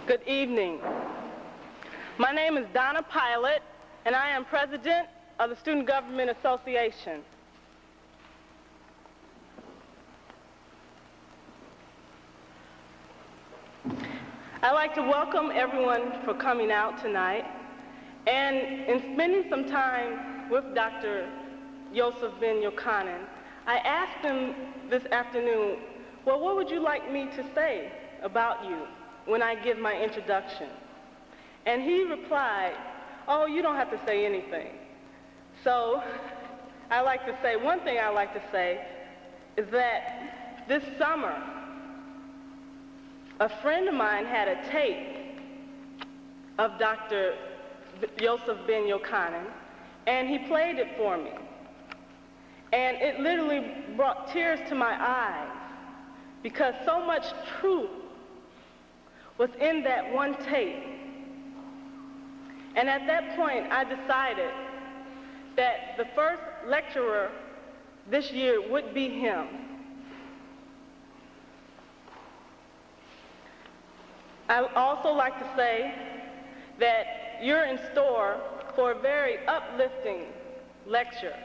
Good evening. My name is Donna Pilot, and I am president of the Student Government Association. I'd like to welcome everyone for coming out tonight, and in spending some time with Dr. Yosef ben-Jochannan, I asked him this afternoon, well, what would you like me to say about you when I give my introduction? And he replied, oh, you don't have to say anything. So I like to say, one thing I like to say is that this summer, a friend of mine had a tape of Dr. Yosef ben-Jochannan, and he played it for me. And it literally brought tears to my eyes because so much truth was in that one tape. And at that point, I decided that the first lecturer this year would be him. I would also like to say that you're in store for a very uplifting lecture.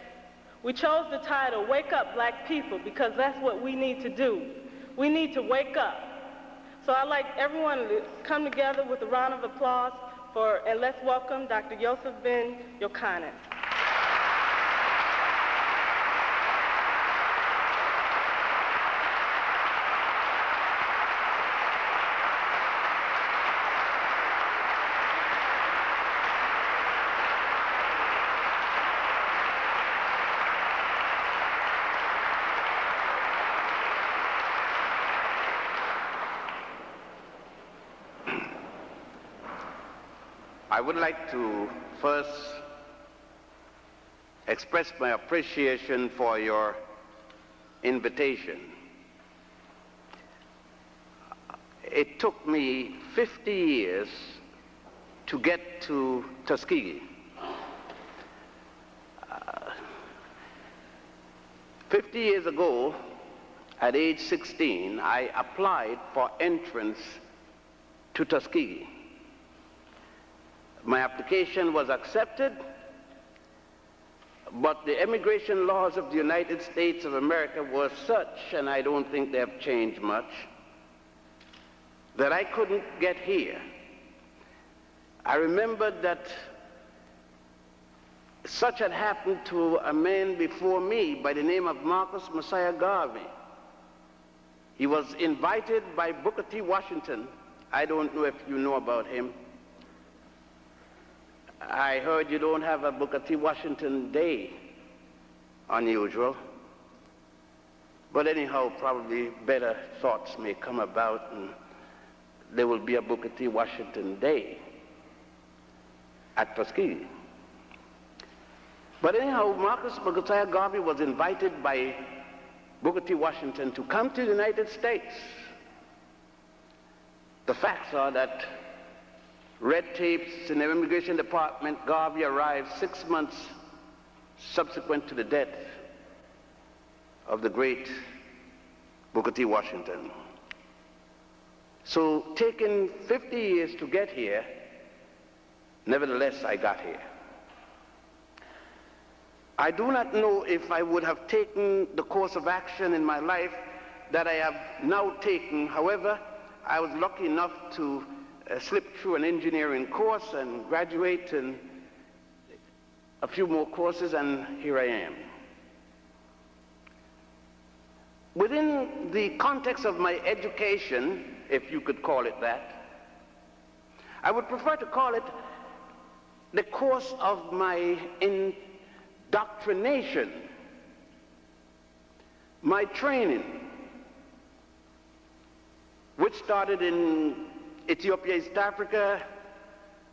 We chose the title, Wake Up Black People, because that's what we need to do. We need to wake up. So I'd like everyone to come together with a round of applause and let's welcome Dr. Yosef ben-Jochannan. I would like to first express my appreciation for your invitation. It took me 50 years to get to Tuskegee. 50 years ago, at age 16, I applied for entrance to Tuskegee. My application was accepted, but the immigration laws of the United States of America were such, and I don't think they have changed much, that I couldn't get here. I remembered that such had happened to a man before me by the name of Marcus Messiah Garvey. He was invited by Booker T. Washington. I don't know if you know about him. I heard you don't have a Booker T. Washington Day, unusual. But anyhow, probably better thoughts may come about and there will be a Booker T. Washington Day at Tuskegee. But anyhow, Marcus Messiah Garvey was invited by Booker T. Washington to come to the United States. The facts are that red tapes in the immigration department, Garvey arrived 6 months subsequent to the death of the great Booker T. Washington. So taking 50 years to get here, nevertheless I got here. I do not know if I would have taken the course of action in my life that I have now taken. However, I was lucky enough to slip through an engineering course and graduate in a few more courses, and here I am. Within the context of my education, if you could call it that, I would prefer to call it the course of my indoctrination, my training, which started in Ethiopia, East Africa,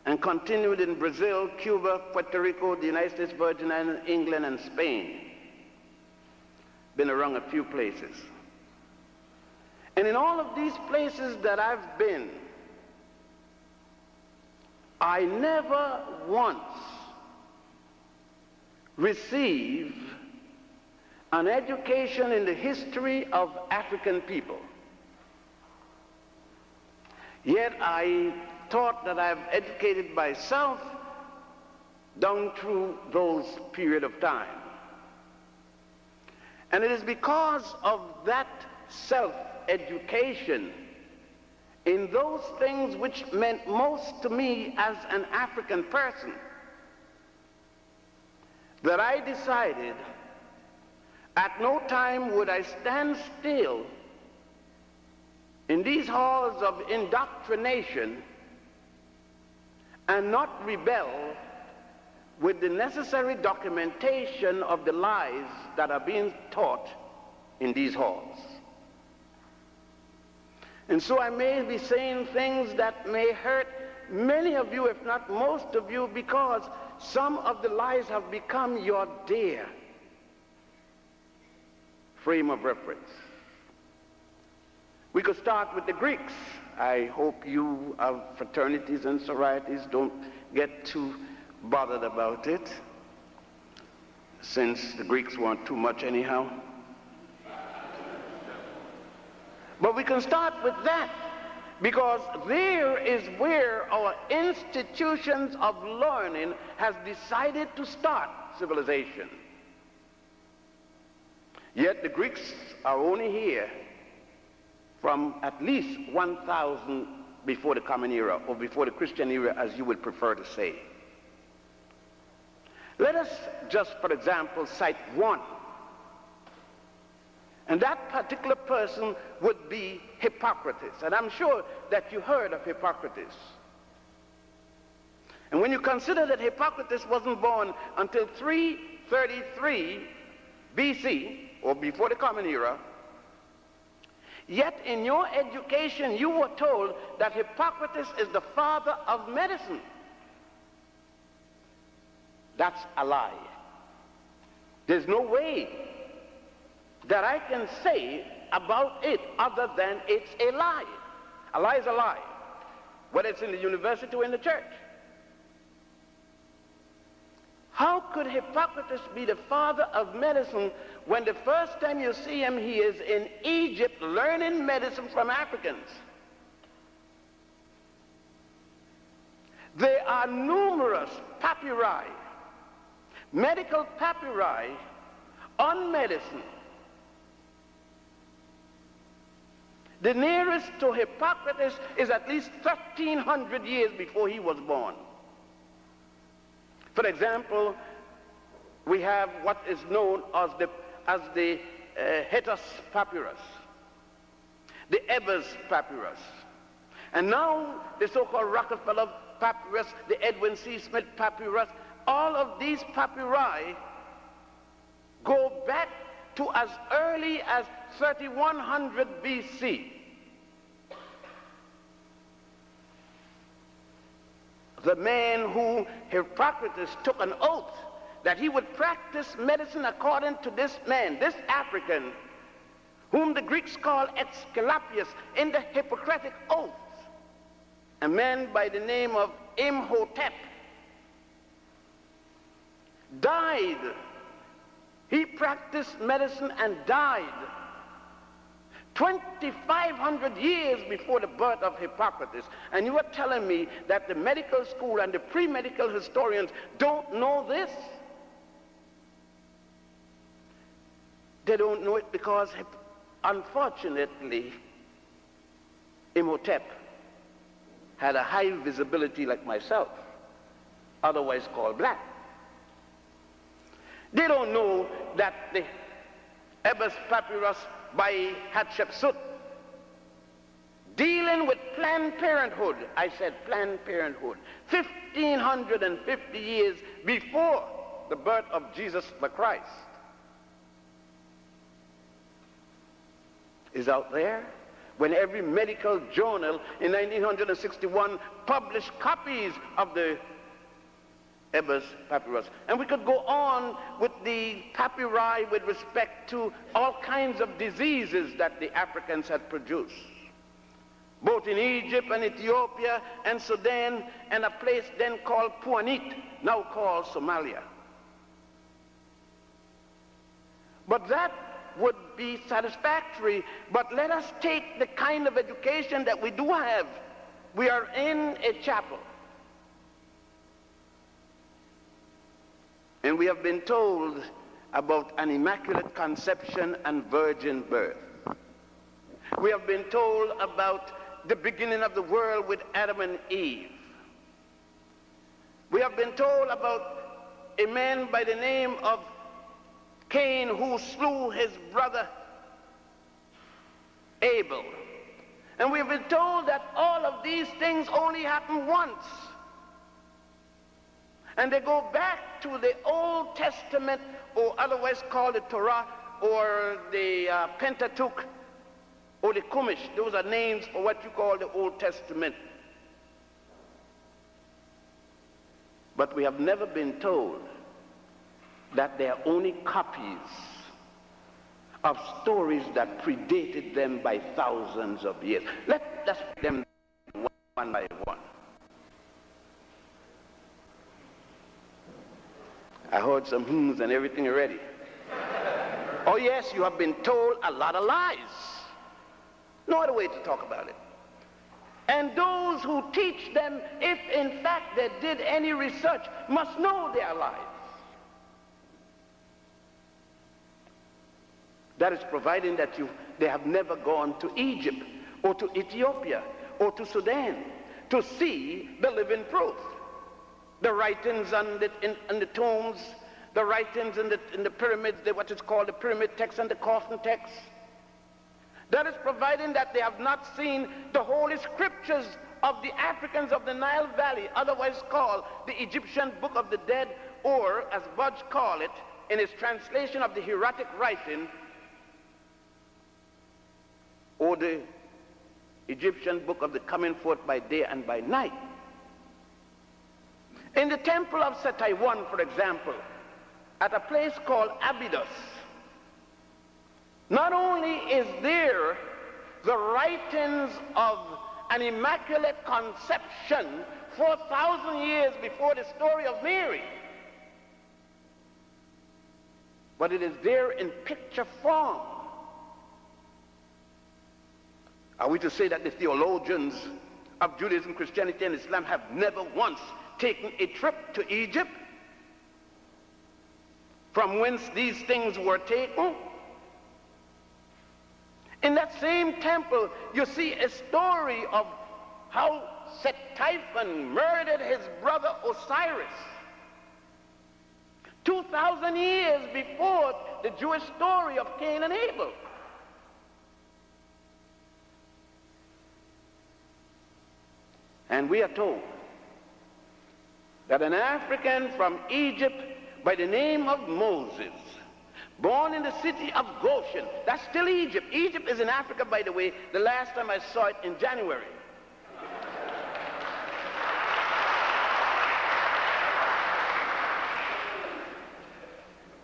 and continued in Brazil, Cuba, Puerto Rico, the United States Virgin Islands, England, and Spain. Been around a few places. And in all of these places that I've been, I never once received an education in the history of African people. Yet I thought that I've educated myself down through those period of time. And it is because of that self-education in those things which meant most to me as an African person that I decided at no time would I stand still in these halls of indoctrination and not rebel with the necessary documentation of the lies that are being taught in these halls. And so I may be saying things that may hurt many of you, if not most of you, because some of the lies have become your dear frame of reference. We could start with the Greeks. I hope you of fraternities and sororities don't get too bothered about it, since the Greeks weren't too much anyhow. But we can start with that, because there is where our institutions of learning has decided to start civilization. Yet the Greeks are only here from at least 1000 before the Common Era, or before the Christian era, as you would prefer to say. Let us just, for example, cite one. And that particular person would be Hippocrates. And I'm sure that you heard of Hippocrates. And when you consider that Hippocrates wasn't born until 333 BC, or before the Common Era, yet in your education you were told that Hippocrates is the father of medicine. That's a lie. There's no way that I can say about it other than it's a lie. A lie is a lie, whether it's in the university or in the church. How could Hippocrates be the father of medicine when the first time you see him, he is in Egypt learning medicine from Africans? There are numerous papyri, medical papyri on medicine. The nearest to Hippocrates is at least 1300 years before he was born. For example, we have what is known as the Hetus papyrus, the Ebers papyrus, and now the so-called Rockefeller papyrus, the Edwin C. Smith papyrus. All of these papyri go back to as early as 3100 BC. The man who Hippocrates took an oath that he would practice medicine according to this man, this African, whom the Greeks call Aesculapius in the Hippocratic Oath, a man by the name of Imhotep, died. He practiced medicine and died 2,500 years before the birth of Hippocrates. And you are telling me that the medical school and the pre-medical historians don't know this? They don't know it because, unfortunately, Imhotep had a high visibility like myself, otherwise called black. They don't know that the Ebers papyrus by Hatshepsut, dealing with Planned Parenthood, I said Planned Parenthood, 1,550 years before the birth of Jesus the Christ, is out there, when every medical journal in 1961 published copies of the Ebers papyrus. And we could go on with the papyri with respect to all kinds of diseases that the Africans had produced, both in Egypt and Ethiopia and Sudan, and a place then called Puanit, now called Somalia. But that would be satisfactory, but let us take the kind of education that we do have we are in a chapel, and we have been told about an immaculate conception and virgin birth. We have been told about the beginning of the world with Adam and Eve. We have been told about a man by the name of Cain who slew his brother Abel. And we have been told that all of these things only happen once. And they go back to the Old Testament, or otherwise called the Torah, or the Pentateuch, or the Chumash. Those are names for what you call the Old Testament. But we have never been told that they are only copies of stories that predated them by thousands of years. Let's put them one by one. I heard some hymns and everything already. Oh yes, you have been told a lot of lies. No other way to talk about it. And those who teach them, if in fact they did any research, must know they are lies. That is providing that they have never gone to Egypt or to Ethiopia or to Sudan to see the living proof. The writings on the tombs, the writings in the pyramids, what is called the pyramid text and the coffin text. That is providing that they have not seen the holy scriptures of the Africans of the Nile Valley, otherwise called the Egyptian Book of the Dead, or as Budge called it in his translation of the hieratic writing, or the Egyptian Book of the Coming Forth by Day and by Night. In the temple of Setaiwan, for example, at a place called Abydos, not only is there the writings of an immaculate conception 4,000 years before the story of Mary, but it is there in picture form. Are we to say that the theologians of Judaism, Christianity, and Islam have never once taken a trip to Egypt, from whence these things were taken? In that same temple, you see a story of how Set-Typhon murdered his brother Osiris 2,000 years before the Jewish story of Cain and Abel. And we are told that an African from Egypt by the name of Moses, born in the city of Goshen, that's still Egypt. Egypt is in Africa, by the way, the last time I saw it in January.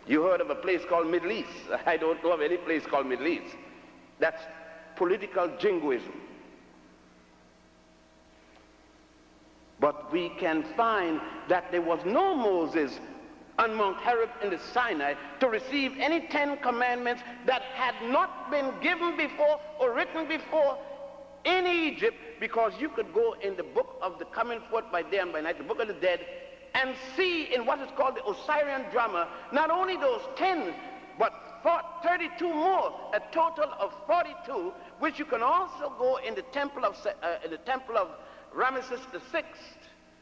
You heard of a place called Middle East. I don't know of any place called Middle East. That's political jingoism. But we can find that there was no Moses on Mount Horeb in the Sinai to receive any 10 commandments that had not been given before or written before in Egypt, because you could go in the book of the Coming Forth by Day and by Night, the Book of the Dead, and see in what is called the Osirian drama, not only those 10, but 32 more, a total of 42, which you can also go in the temple of Ramesses VI,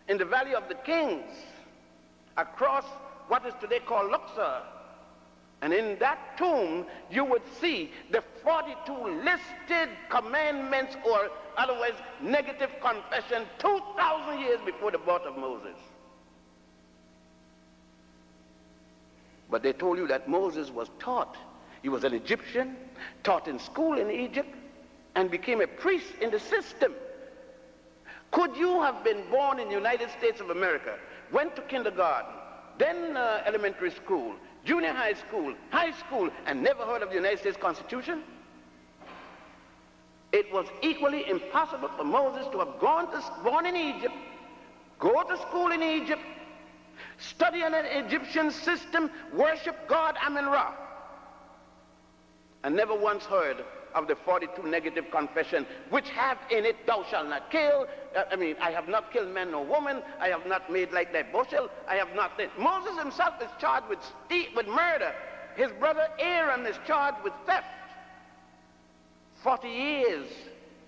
in the Valley of the Kings, across what is today called Luxor. And in that tomb, you would see the 42 listed commandments, or otherwise negative confession, 2,000 years before the birth of Moses. But they told you that Moses was taught. He was an Egyptian, taught in school in Egypt, and became a priest in the system. Could you have been born in the United States of America, went to kindergarten, then elementary school, junior high school, and never heard of the United States Constitution? It was equally impossible for Moses to have born in Egypt, go to school in Egypt, study an Egyptian system, worship God Amun-Ra, and never once heard of the 42 negative confession, which have in it, thou shalt not kill. I have not killed man nor woman. I have not made like thy bushel. I have not. Moses himself is charged with murder. His brother Aaron is charged with theft. 40 years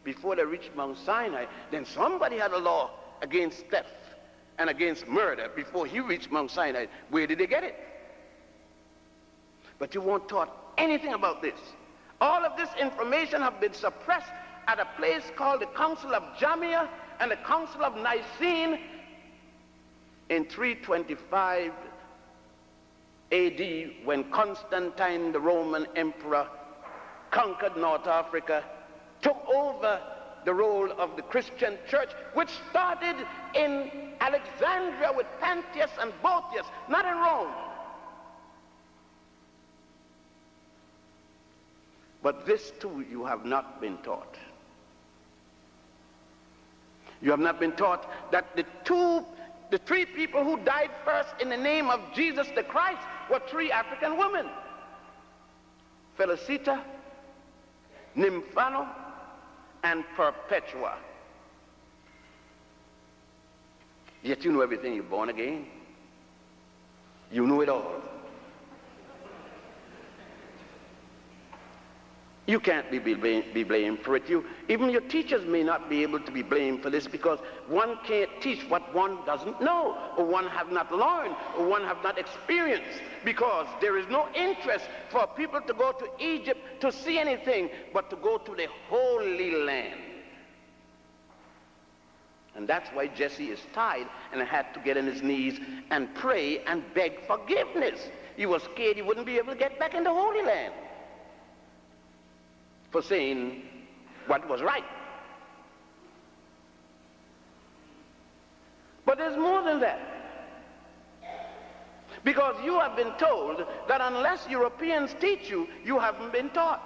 before they reached Mount Sinai, then somebody had a law against theft and against murder before he reached Mount Sinai. Where did they get it? But you weren't taught anything about this. All of this information have been suppressed at a place called the Council of Jamia and the Council of Nicene in 325 AD, when Constantine, the Roman emperor, conquered North Africa, took over the role of the Christian church, which started in Alexandria with Pantheus and Boethius, not in Rome. But this too you have not been taught. You have not been taught that the three people who died first in the name of Jesus the Christ were three African women: Felicita, Nymphano, and Perpetua. Yet you know everything. You're born again. You know it all. You can't be blamed for it. Even your teachers may not be able to be blamed for this, because one can't teach what one doesn't know, or one have not learned, or one have not experienced, because there is no interest for people to go to Egypt to see anything, but to go to the Holy Land. And that's why Jesse is tied and had to get on his knees and pray and beg forgiveness. He was scared he wouldn't be able to get back in the Holy Land for saying what was right. But there's more than that. Because you have been told that unless Europeans teach you, you haven't been taught.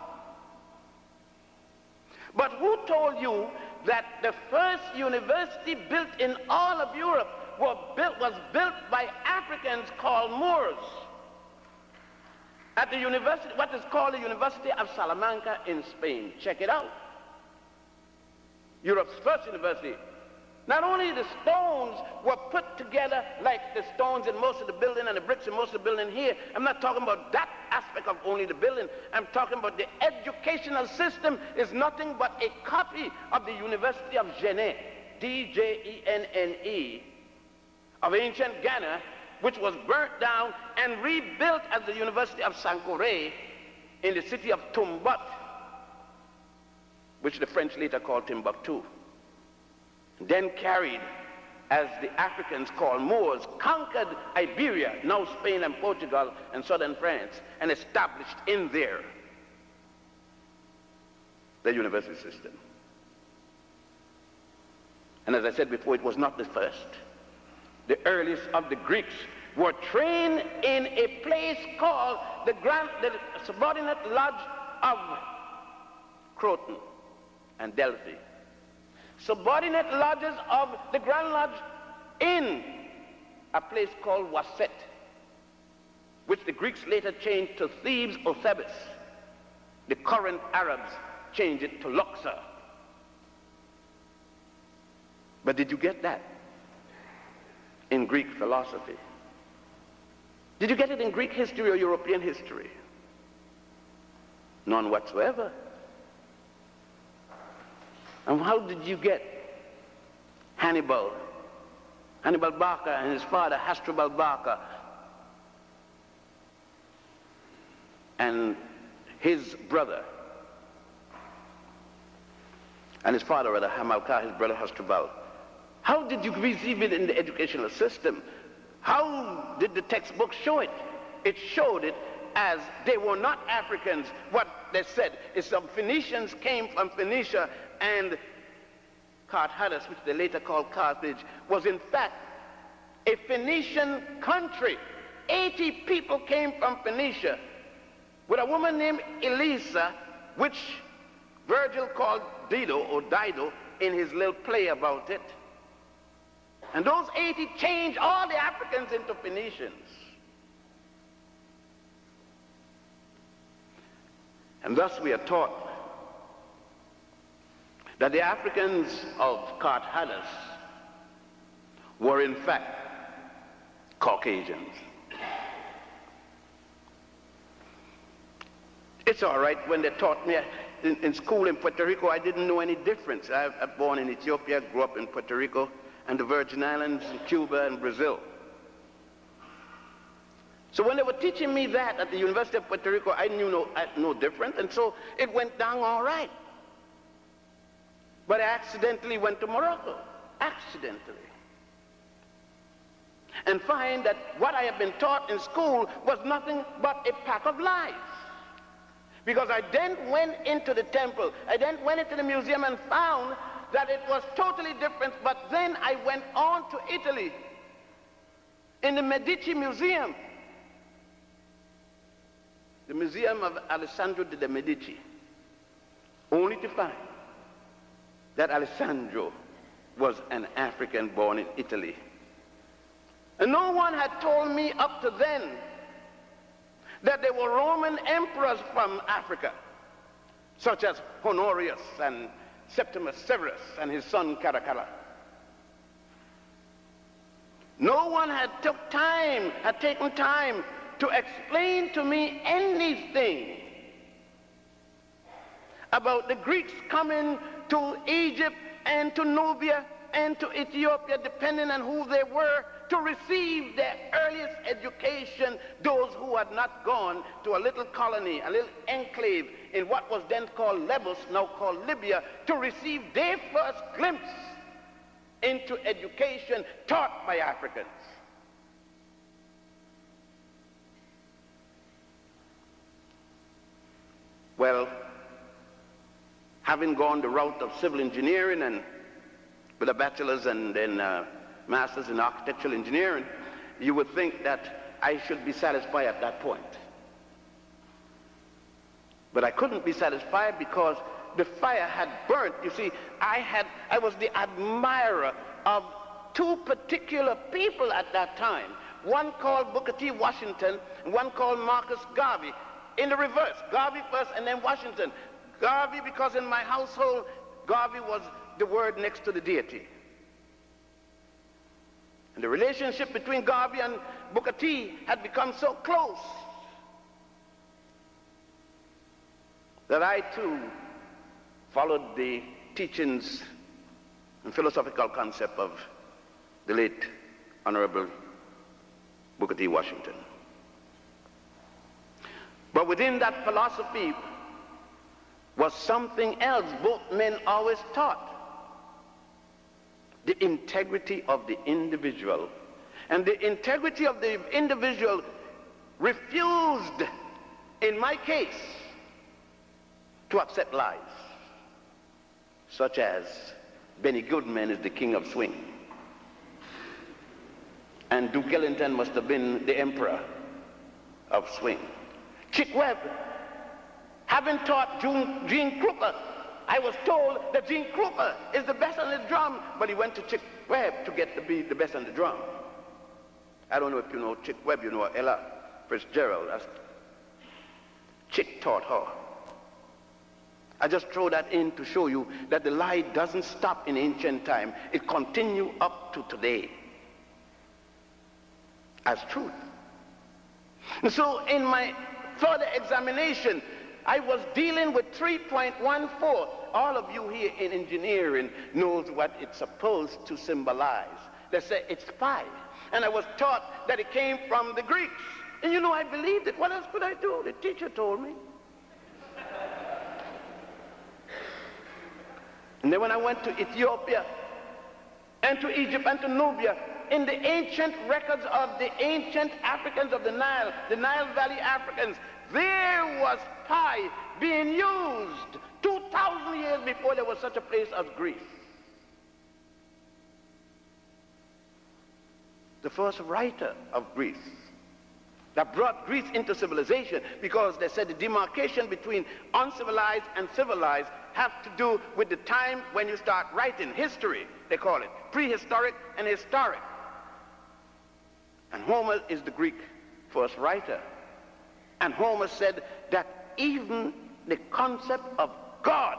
But who told you that the first university built in all of Europe was built by Africans called Moors? At the university, what is called the University of Salamanca in Spain. Check it out. Europe's first university. Not only the stones were put together like the stones in most of the building and the bricks in most of the building here. I'm not talking about that aspect of only the building. I'm talking about the educational system is nothing but a copy of the University of Djenne, D-J-E-N-N-E, of ancient Ghana, which was burnt down and rebuilt as the University of Sankore in the city of Tumbat, which the French later called Timbuktu. Then carried, as the Africans called Moors, conquered Iberia, now Spain and Portugal and southern France, and established in there the university system. And as I said before, it was not the first. The earliest of the Greeks were trained in a place called the subordinate lodge of Croton and Delphi. Subordinate lodges of the Grand Lodge in a place called Waset, which the Greeks later changed to Thebes or Thebes. The current Arabs changed it to Luxor. But did you get that in Greek philosophy? Did you get it in Greek history or European history? None whatsoever. And how did you get Hannibal Barca and his father Hasdrubal Barca and his brother and his father, rather, Hamilcar, his brother Hasdrubal? How did you receive it in the educational system? How did the textbook show it? It showed it as they were not Africans. What they said is some Phoenicians came from Phoenicia, and Carthage, which they later called Carthage, was in fact a Phoenician country. 80 people came from Phoenicia with a woman named Elisa, which Virgil called Dido or Dido in his little play about it. And those 80 changed all the Africans into Phoenicians. And thus we are taught that the Africans of Carthagena were in fact Caucasians. It's all right when they taught me in school in Puerto Rico, I didn't know any difference. I was born in Ethiopia, grew up in Puerto Rico and the Virgin Islands and Cuba and Brazil. So when they were teaching me that at the University of Puerto Rico, I knew no difference, and so it went down all right. But I accidentally went to Morocco, accidentally, and find that what I had been taught in school was nothing but a pack of lies. Because I then went into the temple, I then went into the museum and found that it was totally different. But then I went on to Italy, in the Medici Museum, the Museum of Alessandro de' Medici, only to find that Alessandro was an African born in Italy. And no one had told me up to then that there were Roman emperors from Africa, such as Honorius and Septimus Severus and his son Caracalla. No one had taken time to explain to me anything about the Greeks coming to Egypt and to Nubia and to Ethiopia, depending on who they were, to receive their earliest education, those who had not gone to a little colony, a little enclave in what was then called Lebus, now called Libya, to receive their first glimpse into education taught by Africans. Well, having gone the route of civil engineering and with a bachelor's and then master's in architectural engineering, you would think that I should be satisfied at that point. But I couldn't be satisfied because the fire had burnt. You see, I was the admirer of two particular people at that time. One called Booker T. Washington and one called Marcus Garvey. In the reverse, Garvey first and then Washington. Garvey because in my household, Garvey was the word next to the deity. And the relationship between Garvey and Booker T had become so close that I too followed the teachings and philosophical concept of the late Honorable Booker T. Washington. But within that philosophy was something else both men always taught: the integrity of the individual. And the integrity of the individual refused, in my case, to accept lies, such as Benny Goodman is the king of swing, and Duke Ellington must have been the emperor of swing. Chick Webb, having taught Gene Krupa, I was told that Gene Krupa is the best on the drum, but he went to Chick Webb to get to be the best on the drum. I don't know if you know Chick Webb, you know Ella Fitzgerald. Chick taught her. I just throw that in to show you that the lie doesn't stop in ancient time. It continues up to today as truth. And so in my further examination, I was dealing with 3.14. All of you here in engineering knows what it's supposed to symbolize. They say it's pi. And I was taught that it came from the Greeks. And you know, I believed it. What else could I do? The teacher told me. And then when I went to Ethiopia and to Egypt and to Nubia, in the ancient records of the ancient Africans of the Nile Valley Africans, there was pi being used 2,000 years before there was such a place as Greece. The first writer of Greece that brought Greece into civilization, because they said the demarcation between uncivilized and civilized have to do with the time when you start writing history, they call it, prehistoric and historic. And Homer is the Greek first writer. And Homer said that even the concept of God.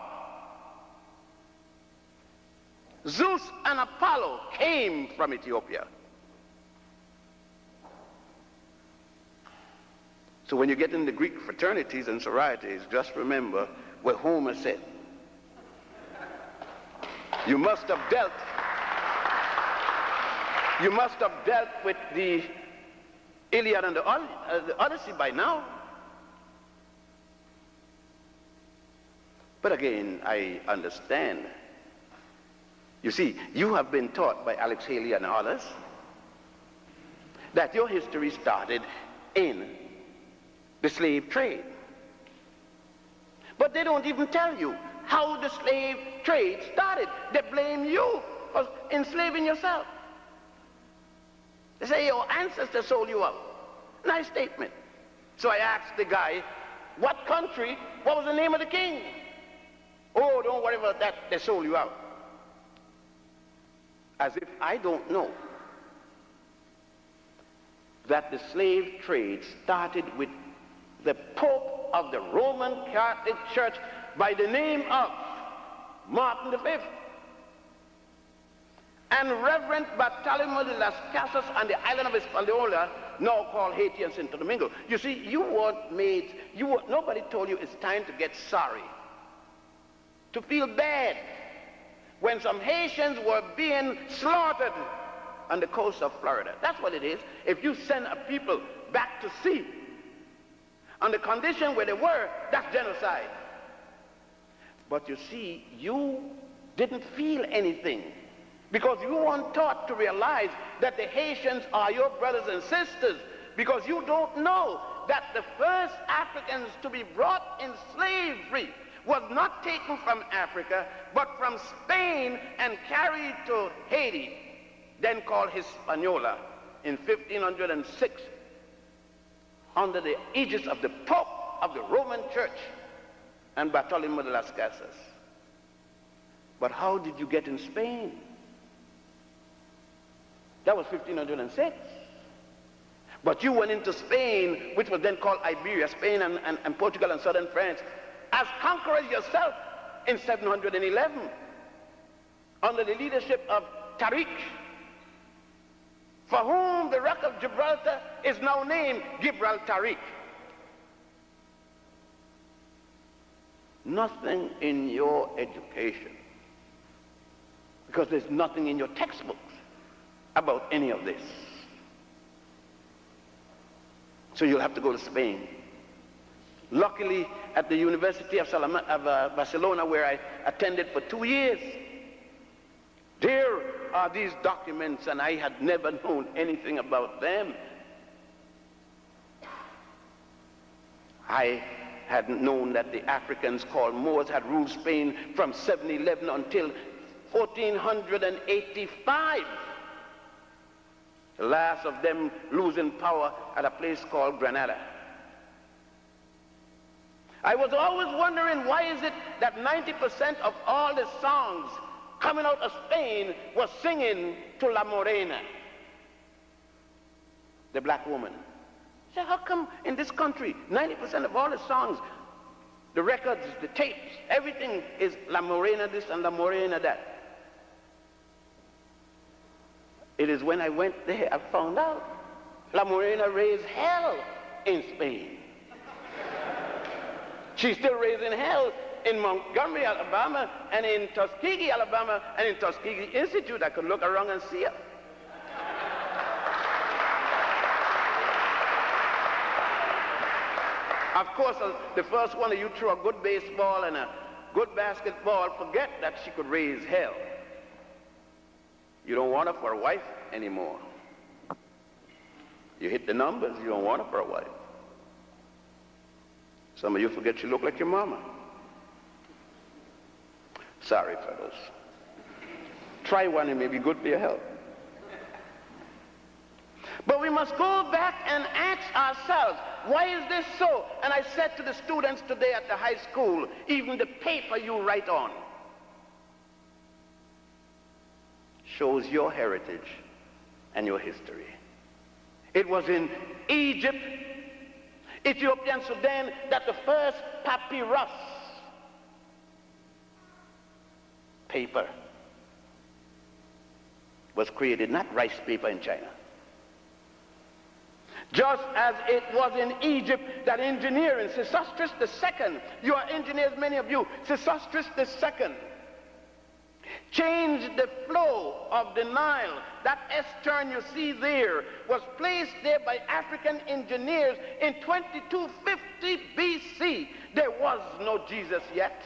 Zeus and Apollo came from Ethiopia. So when you get in the Greek fraternities and sororities, just remember what Homer said. You must have dealt with the Iliad and the Odyssey by now. But again, I understand. You see, you have been taught by Alex Haley and others that your history started in the slave trade. But they don't even tell you how the slave trade started. They blame you for enslaving yourself. They say your ancestors sold you out. Nice statement. So I asked the guy, what country, what was the name of the king? Oh, don't worry about that, they sold you out. As if I don't know that the slave trade started with the Pope of the Roman Catholic Church by the name of Martin V and Reverend Bartolomeo de las Casas on the island of Hispaniola, now called Haiti and Santo Domingo. You see, nobody told you it's time to get sorry, to feel bad when some Haitians were being slaughtered on the coast of Florida. That's what it is. If you send a people back to sea on the condition where they were, that's genocide. But you see, you didn't feel anything because you weren't taught to realize that the Haitians are your brothers and sisters, because you don't know that the first Africans to be brought in slavery was not taken from Africa, but from Spain and carried to Haiti, then called Hispaniola, in 1506, under the aegis of the Pope of the Roman Church and Bartolomeo de las Casas. But how did you get in Spain? That was 1506. But you went into Spain, which was then called Iberia, Spain and Portugal and southern France, as conquerors yourself in 711, under the leadership of Tariq, for whom the Rock of Gibraltar is now named Gibraltariq. Nothing in your education, because there's nothing in your textbooks about any of this. So you'll have to go to Spain. Luckily, at the University of Barcelona, where I attended for 2 years, there are these documents, and I had never known anything about them. I hadn't known that the Africans called Moors had ruled Spain from 711 until 1485. The last of them losing power at a place called Granada. I was always wondering, why is it that 90% of all the songs coming out of Spain was singing to La Morena, the black woman? So how come in this country 90% of all the songs, the records, the tapes, everything is La Morena this and La Morena that? It is when I went there I found out La Morena raised hell in Spain. She's still raising hell in Montgomery, Alabama, and in Tuskegee, Alabama, and in Tuskegee Institute. I could look around and see her. Of course, the first one of you threw a good baseball and a good basketball, forget that she could raise hell. You don't want her for a wife anymore. You hit the numbers, you don't want her for a wife. Some of you forget you look like your mama. Sorry, fellows. Try one, it may be good for your health. But we must go back and ask ourselves, why is this so? And I said to the students today at the high school, even the paper you write on shows your heritage and your history. It was in Egypt, Ethiopia and Sudan, that the first papyrus paper was created, not rice paper in China. Just as it was in Egypt that engineering, Sesostris II, you are engineers, many of you, Sesostris II changed the flow of the Nile. That S-turn you see there was placed there by African engineers in 2250 BC. There was no Jesus yet,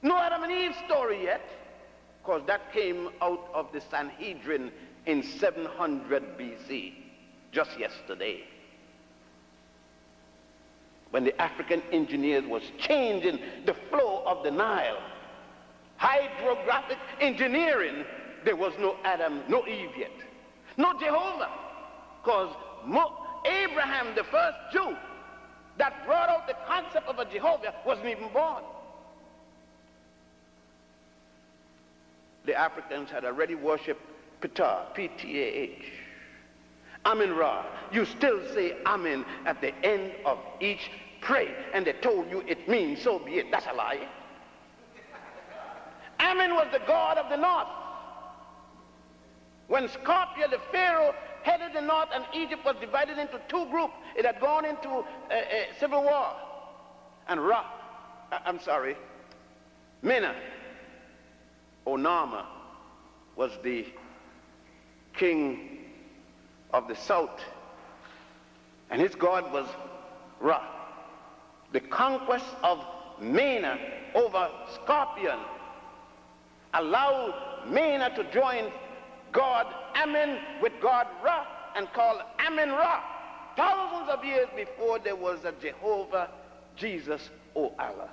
no Adam and Eve story yet, because that came out of the Sanhedrin in 700 BC, just yesterday, when the African engineers was changing the flow of the Nile. Hydrographic engineering, there was no Adam, no Eve yet, no Jehovah, because Abraham, the first Jew that brought out the concept of a Jehovah, wasn't even born. The Africans had already worshipped Ptah, P-T-A-H, Amin-Ra. You still say Amin at the end of each prayer, and they told you it means so be it. That's a lie. Amin was the god of the north. When Scorpio, the pharaoh, headed the north and Egypt was divided into two groups, it had gone into a civil war. And Mena, or Nama, was the king of the south, and his god was Ra. The conquest of Mena over Scorpion allowed Mena to join God Amin with God Ra and call Amin Ra, thousands of years before there was a Jehovah, Jesus, or Allah.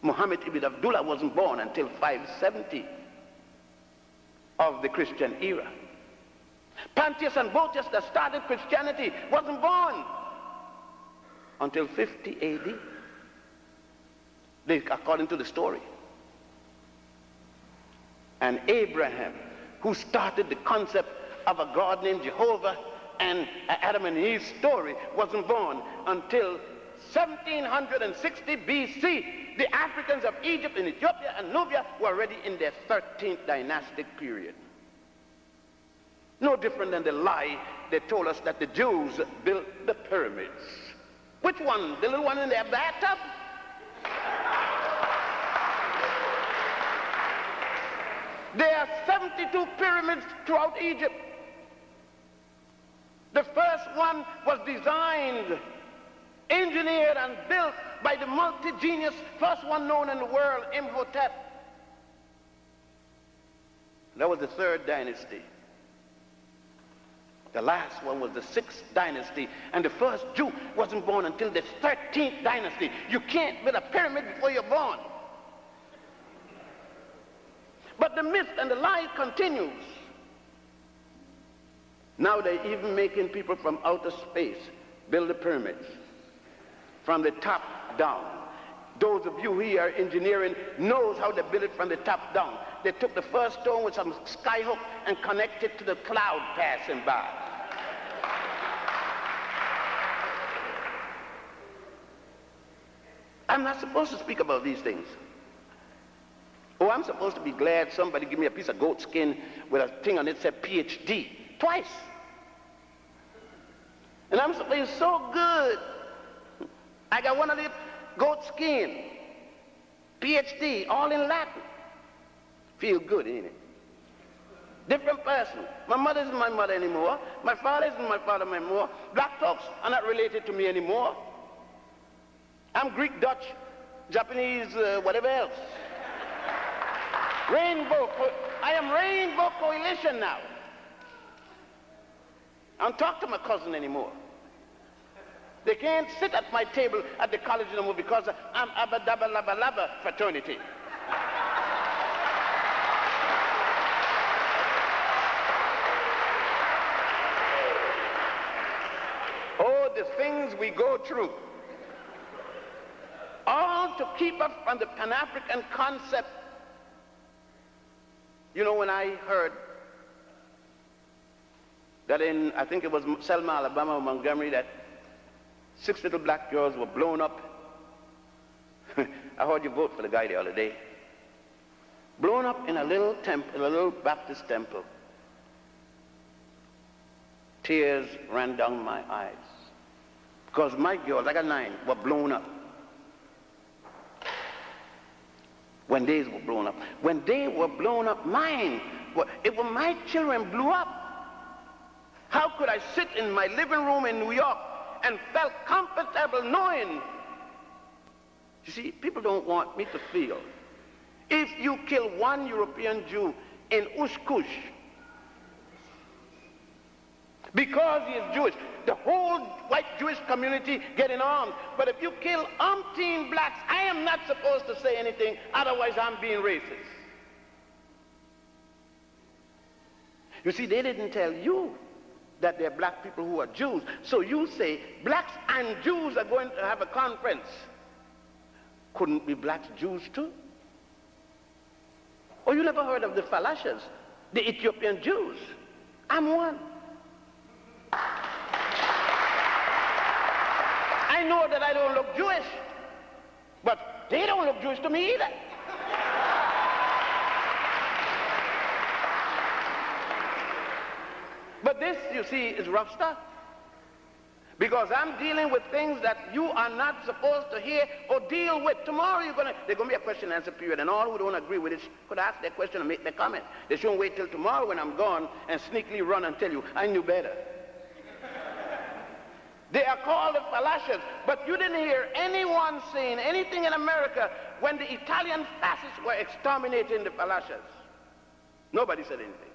Muhammad ibn Abdullah wasn't born until 570 of the Christian era. Pontius and Boetius, that started Christianity, wasn't born until 50 AD. According to the story. And Abraham, who started the concept of a God named Jehovah and Adam and Eve's story, wasn't born until 1760 BC. The Africans of Egypt and Ethiopia and Nubia were already in their 13th dynastic period. No different than the lie they told us that the Jews built the pyramids. Which one? The little one in their bathtub? There are 72 pyramids throughout Egypt. The first one was designed, engineered, and built by the multi-genius, first one known in the world, Imhotep. That was the third dynasty. The last one was the sixth dynasty, and the first Jew wasn't born until the 13th dynasty. You can't build a pyramid before you're born. But the myth and the lie continues. Now they're even making people from outer space build the pyramids from the top down. Those of you here engineering knows how they build it from the top down. They took the first stone with some skyhook and connected to the cloud passing by. I'm not supposed to speak about these things. Oh, I'm supposed to be glad somebody give me a piece of goat skin with a thing on it that said PhD twice. And I'm supposed to be so good. I got one of the goat skin, PhD, all in Latin. Feel good, ain't it? Different person. My mother isn't my mother anymore. My father isn't my father anymore. Black folks are not related to me anymore. I'm Greek, Dutch, Japanese, whatever else. I am Rainbow Coalition now. I don't talk to my cousin anymore. They can't sit at my table at the college anymore because I'm Abba Dabba Labba Labba fraternity. Oh, the things we go through. All to keep us from the Pan-African concept. You know, when I heard that in, I think it was Selma, Alabama, or Montgomery, that 6 little black girls were blown up. I heard you vote for the guy the other day. Blown up in a little temple, a little Baptist temple. Tears ran down my eyes. Because my girls, I got 9, were blown up. When theirs were blown up. When they were blown up, mine, it was my children blew up. How could I sit in my living room in New York and felt comfortable knowing? You see, people don't want me to feel. If you kill one European Jew in Ushkush because he is Jewish, the whole white Jewish community get in arms. But if you kill umpteen blacks, I am not supposed to say anything, otherwise I'm being racist. You see, they didn't tell you that there are black people who are Jews. So you say blacks and Jews are going to have a conference. Couldn't be blacks Jews too? Or you never heard of the Falashas, the Ethiopian Jews? I'm one. I know that I don't look Jewish, but they don't look Jewish to me either. But this, you see, is rough stuff. Because I'm dealing with things that you are not supposed to hear or deal with. Tomorrow there's going to be a question and answer period, and all who don't agree with it could ask their question and make their comment. They shouldn't wait till tomorrow when I'm gone and sneakily run and tell you, I knew better. They are called the Falashas, but you didn't hear anyone saying anything in America when the Italian fascists were exterminating the Falashas. Nobody said anything.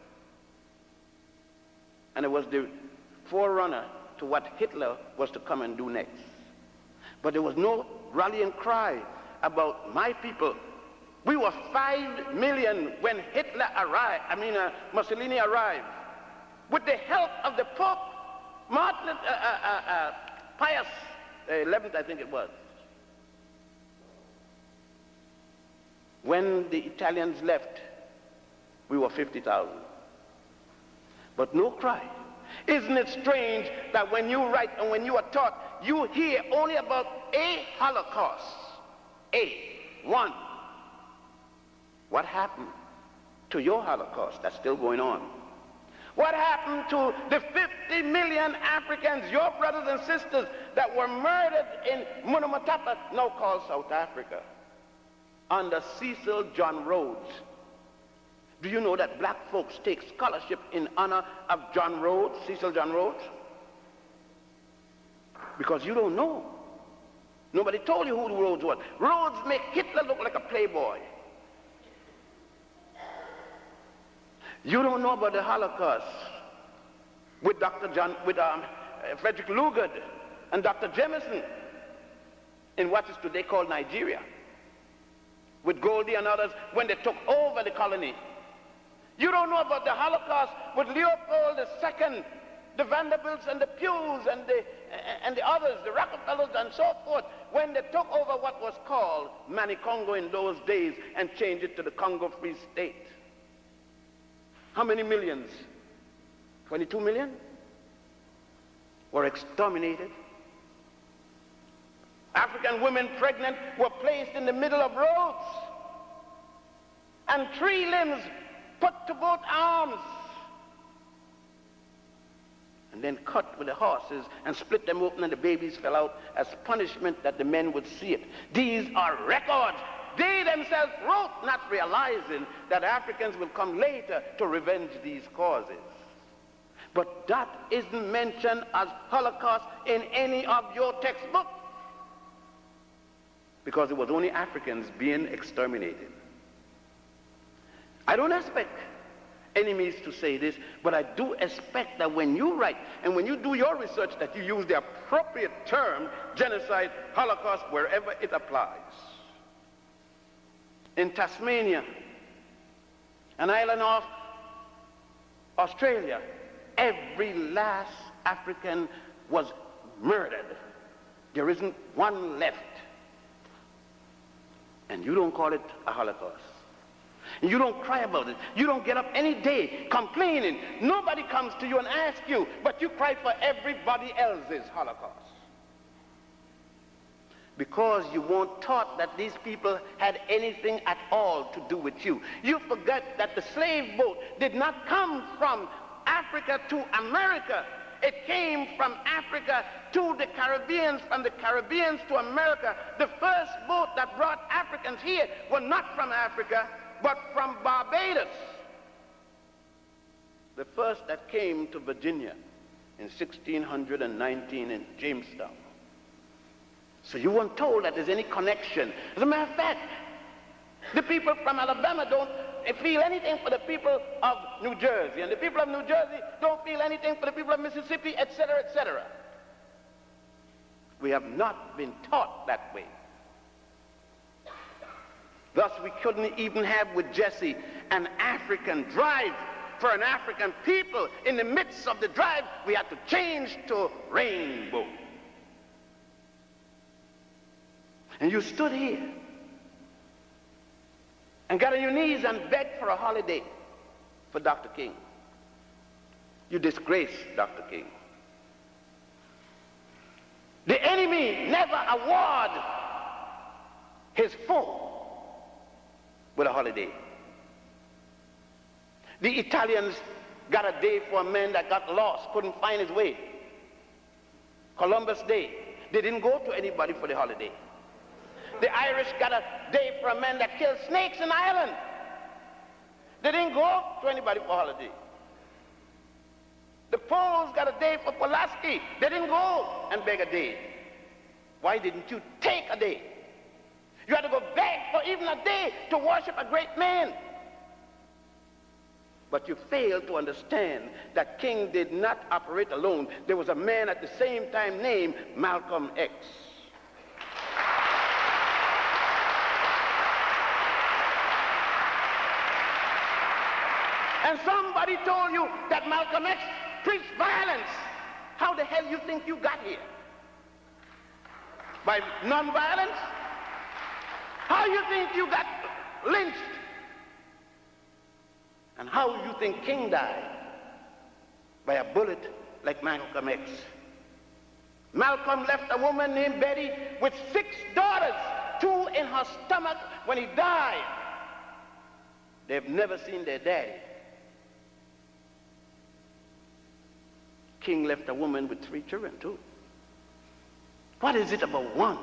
And it was the forerunner to what Hitler was to come and do next. But there was no rallying cry about my people. We were 5 million when Hitler arrived, Mussolini arrived. With the help of the Pope, Pius XI, I think it was. When the Italians left, we were 50,000. But no cry. Isn't it strange that when you write and when you are taught, you hear only about a Holocaust? One. What happened to your Holocaust that's still going on? What happened to the 50 million Africans, your brothers and sisters, that were murdered in Munamatapa, now called South Africa, under Cecil John Rhodes? Do you know that black folks take scholarship in honor of John Rhodes, Cecil John Rhodes? Because you don't know. Nobody told you who Rhodes was. Rhodes make Hitler look like a playboy. You don't know about the Holocaust with Frederick Lugard and Dr. Jameson in what is today called Nigeria, with Goldie and others when they took over the colony. You don't know about the Holocaust with Leopold II, the Vanderbilts and the Pews and the others, the Rockefellers and so forth, when they took over what was called Manicongo in those days and changed it to the Congo Free State. How many millions? 22 million were exterminated. African women pregnant were placed in the middle of roads, and 3 limbs put to both arms, and then cut with the horses and split them open, and the babies fell out as punishment that the men would see it. These are records. They themselves wrote, not realizing that Africans will come later to revenge these causes. But that isn't mentioned as Holocaust in any of your textbooks, because it was only Africans being exterminated. I don't expect enemies to say this, but I do expect that when you write and when you do your research that you use the appropriate term, genocide, Holocaust, wherever it applies. In Tasmania, an island off Australia, every last African was murdered. There isn't one left. And you don't call it a Holocaust. And you don't cry about it. You don't get up any day complaining. Nobody comes to you and asks you, but you cry for everybody else's Holocaust. Because you weren't taught that these people had anything at all to do with you. You forget that the slave boat did not come from Africa to America. It came from Africa to the Caribbean, from the Caribbean to America. The first boat that brought Africans here were not from Africa, but from Barbados. The first that came to Virginia in 1619 in Jamestown. So you weren't told that there's any connection. As a matter of fact, the people from Alabama don't feel anything for the people of New Jersey, and the people of New Jersey don't feel anything for the people of Mississippi, etc., etc. We have not been taught that way. Thus, we couldn't even have with Jesse an African drive for an African people. In the midst of the drive, we had to change to rainbow. And you stood here and got on your knees and begged for a holiday for Dr. King. You disgraced Dr. King. The enemy never award his foe with a holiday. The Italians got a day for a man that got lost, couldn't find his way. Columbus Day. They didn't go to anybody for the holiday. The Irish got a day for a man that killed snakes in Ireland. They didn't go to anybody for a holiday. The Poles got a day for Pulaski. They didn't go and beg a day. Why didn't you take a day? You had to go beg for even a day to worship a great man. But you failed to understand that King did not operate alone. There was a man at the same time named Malcolm X. And somebody told you that Malcolm X preached violence. How the hell you think you got here? By nonviolence? How you think you got lynched? And how you think King died? By a bullet like Malcolm X. Malcolm left a woman named Betty with 6 daughters, 2 in her stomach when he died. They've never seen their daddy. King left a woman with 3 children too. What is it about one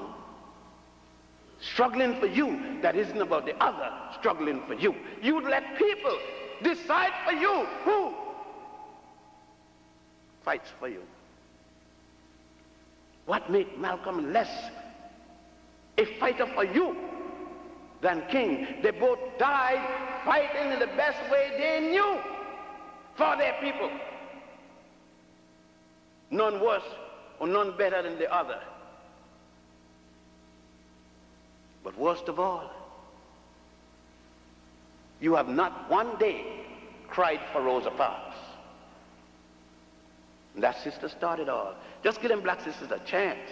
struggling for you that isn't about the other struggling for you? You'd let people decide for you who fights for you. What made Malcolm less a fighter for you than King? They both died fighting in the best way they knew for their people. None worse or none better than the other. But worst of all, you have not one day cried for Rosa Parks. And that sister started all. Just give them black sisters a chance.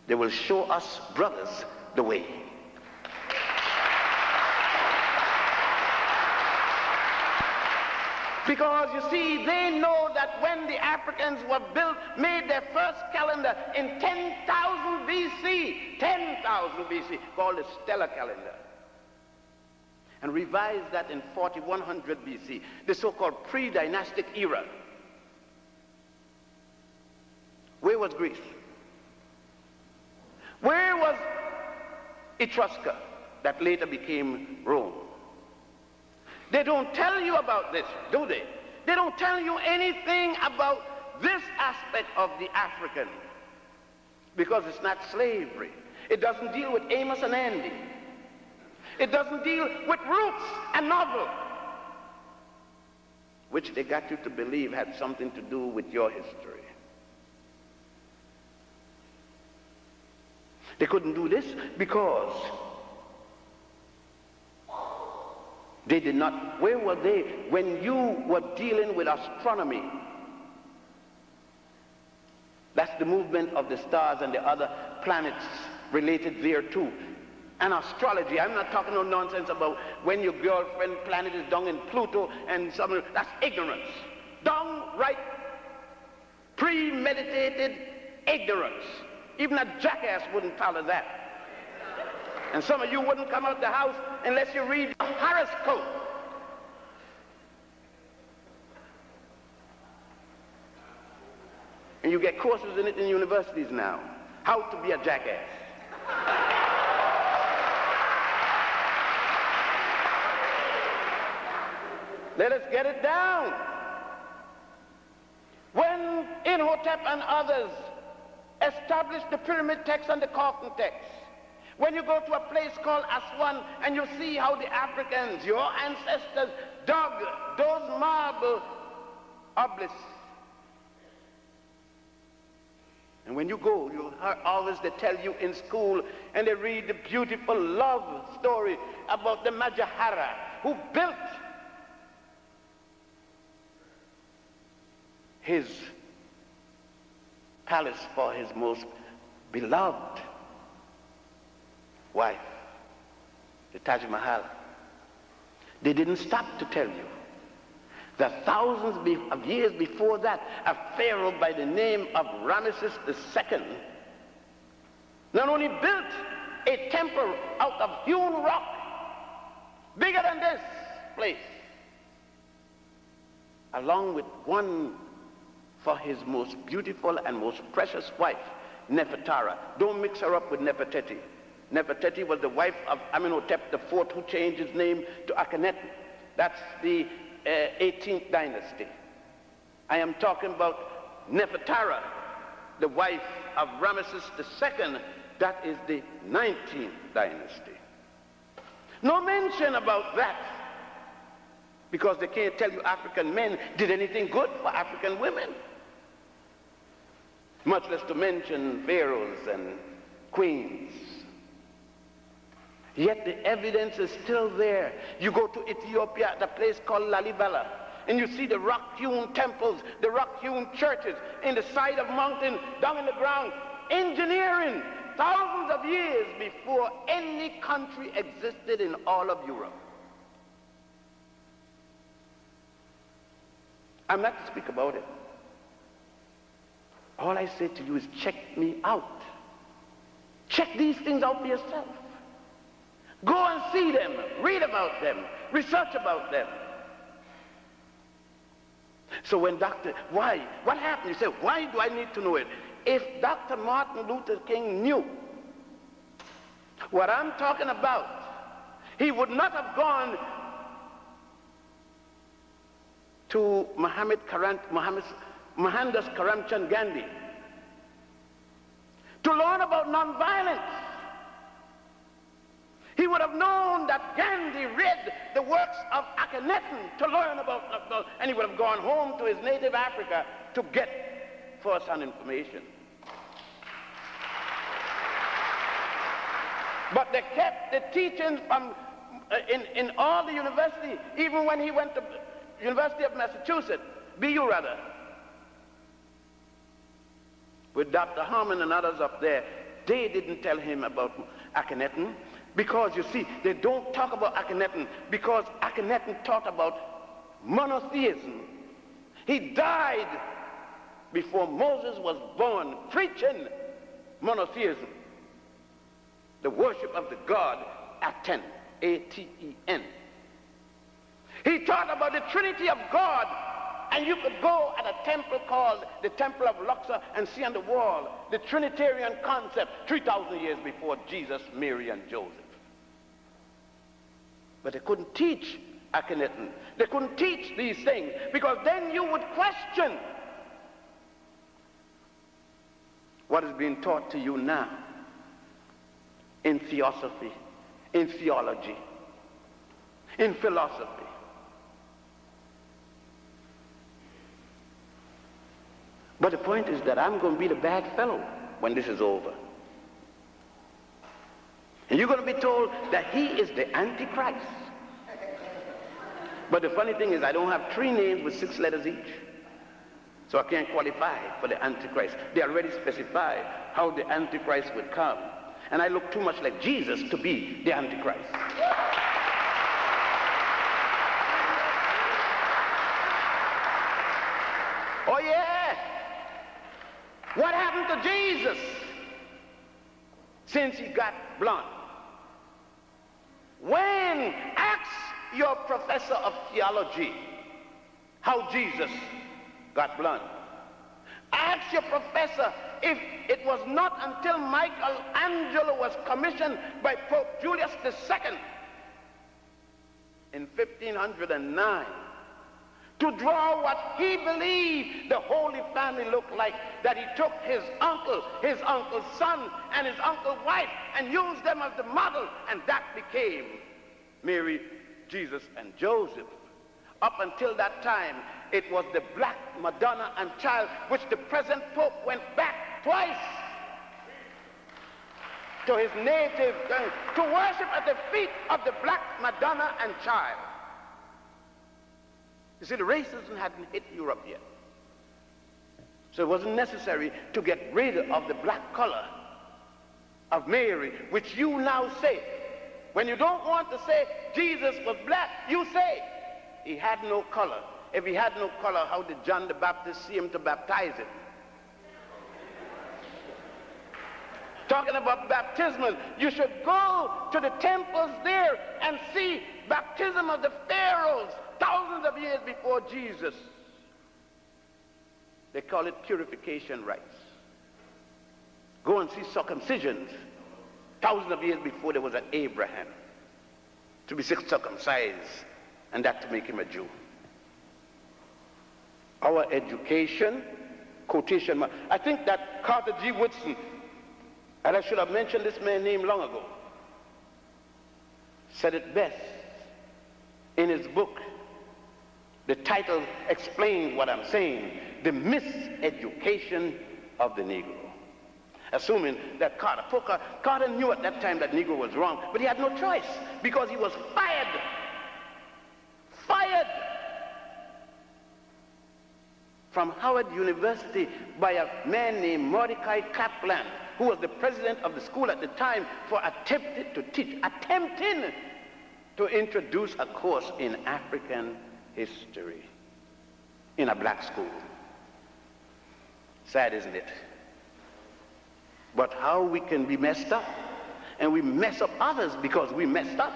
They will show us brothers the way. Because you see, they know that when the Africans were built, made their first calendar in 10,000 BC, 10,000 BC, called the stellar calendar, and revised that in 4100 BC, the so-called pre-dynastic era. Where was Greece? Where was Etrusca that later became Rome? They don't tell you about this, do they? They don't tell you anything about this aspect of the African, because it's not slavery. It doesn't deal with Amos and Andy. It doesn't deal with roots and novel, which they got you to believe had something to do with your history. They couldn't do this because they did not. Where were they when you were dealing with astronomy? That's the movement of the stars and the other planets related thereto. and astrology. I'm not talking no nonsense about when your girlfriend planet is down in Pluto and something. That's ignorance. Downright premeditated ignorance. Even a jackass wouldn't follow that. And some of you wouldn't come out the house unless you read the horoscope. And you get courses in it in universities now. How to be a jackass. Let us get it down. When Imhotep and others established the pyramid text and the coffin text, when you go to a place called Aswan and you see how the Africans, your ancestors, dug those marble obelisks. And when you go, you always, they tell you in school, and they read the beautiful love story about the Majahara who built his palace for his most beloved wife, the Taj Mahal. They didn't stop to tell you that thousands of years before that, a pharaoh by the name of Ramesses II not only built a temple out of hewn rock bigger than this place, along with one for his most beautiful and most precious wife, Nefertara. Don't mix her up with Nefertiti. Nefertiti was the wife of Amenhotep IV, who changed his name to Akhenaten. That's the 18th dynasty. I am talking about Nefertara, the wife of Ramesses II. That is the 19th dynasty. No mention about that, because they can't tell you African men did anything good for African women, much less to mention pharaohs and queens. Yet the evidence is still there. You go to Ethiopia at a place called Lalibela, and you see the rock-hewn temples, the rock-hewn churches in the side of mountain, down in the ground, engineering thousands of years before any country existed in all of Europe. I'm not to speak about it. All I say to you is check me out. Check these things out for yourself. Go and see them, read about them, research about them. So when why? What happened? You say, why do I need to know it? If Dr. Martin Luther King knew what I'm talking about, he would not have gone to Mohandas Karamchand Gandhi to learn about nonviolence. He would have known that Gandhi read the works of Akhenaten to learn about, and he would have gone home to his native Africa to get first-hand information. But they kept the teachings from in all the university, even when he went to University of Massachusetts, BU rather, with Dr. Harmon and others up there. They didn't tell him about Akhenaten, because you see, they don't talk about Akhenaten because Akhenaten taught about monotheism. He died before Moses was born, preaching monotheism, the worship of the god Aten, A-T-E-N. He taught about the Trinity of God, and you could go at a temple called the Temple of Luxor and see on the wall the Trinitarian concept 3,000 years before Jesus, Mary, and Joseph. But they couldn't teach Akhenaten. They couldn't teach these things, because then you would question what is being taught to you now in theosophy, in theology, in philosophy. But the point is that I'm going to be the bad fellow when this is over. And you're going to be told that he is the Antichrist. But the funny thing is, I don't have 3 names with 6 letters each. So I can't qualify for the Antichrist. They already specify how the Antichrist would come. And I look too much like Jesus to be the Antichrist. Oh yeah! What happened to Jesus since he got blunt? When ask your professor of theology how Jesus got blunt. Ask your professor if it was not until Michelangelo was commissioned by Pope Julius II in 1509 to draw what he believed the Holy Family looked like, that he took his uncle's son, and his uncle's wife and used them as the model, and that became Mary, Jesus, and Joseph. Up until that time, it was the black Madonna and Child, which the present Pope went back twice to his native, to worship at the feet of the black Madonna and Child. You see, the racism hadn't hit Europe yet. So it wasn't necessary to get rid of the black color of Mary, which you now say. When you don't want to say Jesus was black, you say he had no color. If he had no color, how did John the Baptist see him to baptize him? Talking about baptismal, you should go to the temples there and see baptism of the pharaohs thousands of years before Jesus. They call it purification rites. Go and see circumcisions thousands of years before there was an Abraham to be circumcised, and that to make him a Jew. Our education, quotation mark. I think that Carter G. Woodson, and I should have mentioned this man's name long ago, said it best in his book. The title explains what I'm saying: The Miseducation of the Negro. Assuming that Carter knew at that time that Negro was wrong, but he had no choice because he was fired from Howard University by a man named Mordecai Kaplan, who was the president of the school at the time, for attempting to introduce a course in African history in a black school. Sad, isn't it? But how we can be messed up, and we mess up others because we messed up.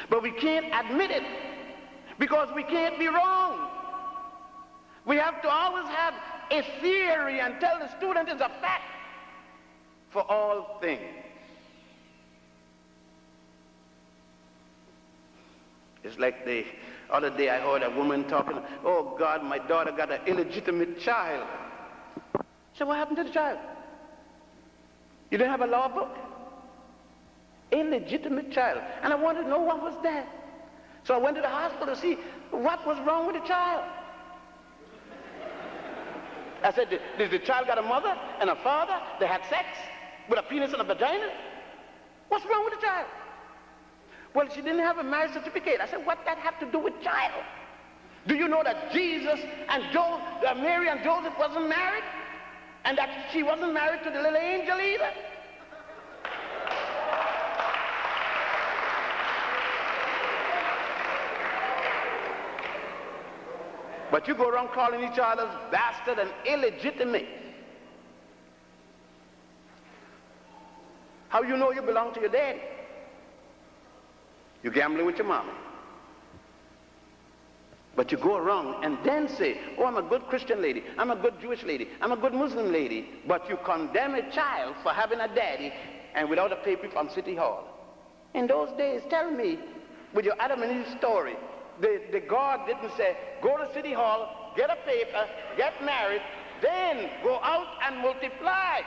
But we can't admit it because we can't be wrong. We have to always have a theory and tell the student it's a fact for all things. It's like the other day I heard a woman talking, oh God, my daughter got an illegitimate child. So what happened to the child? You didn't have a law book? Illegitimate child. And I wanted to know what was that. So I went to the hospital to see what was wrong with the child. I said, did the child got a mother and a father? They had sex with a penis and a vagina? What's wrong with the child? Well, she didn't have a marriage certificate. I said, what that have to do with child? Do you know that Jesus and Mary and Joseph wasn't married? And that she wasn't married to the little angel either? But you go around calling each other bastard and illegitimate. How you know you belong to your daddy? You're gambling with your mama. But you go around and then say, oh, I'm a good Christian lady, I'm a good Jewish lady, I'm a good Muslim lady, but you condemn a child for having a daddy and without a paper from City Hall. In those days, tell me, with your Adam and Eve story, the God didn't say, go to City Hall, get a paper, get married, then go out and multiply.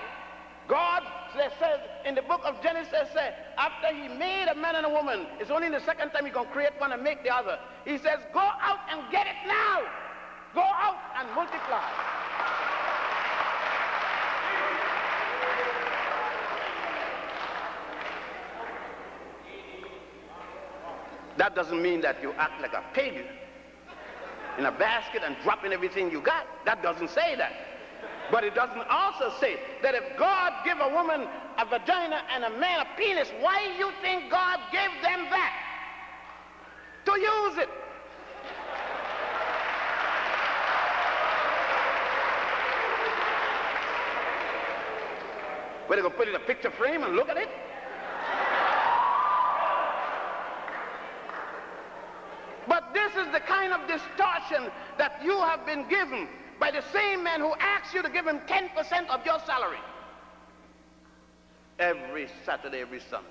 God says in the book of Genesis, after he made a man and a woman, it's only the second time he's going to create one and make the other. He says, go out and get it now. Go out and multiply. That doesn't mean that you act like a pig in a basket and dropping everything you got. That doesn't say that. But it doesn't also say that if God give a woman a vagina and a man a penis, why do you think God gave them that? To use it. Where they gonna put it in a picture frame and look at it? But this is the kind of distortion that you have been given by the same man who asks you to give him 10% of your salary every Saturday, every Sunday.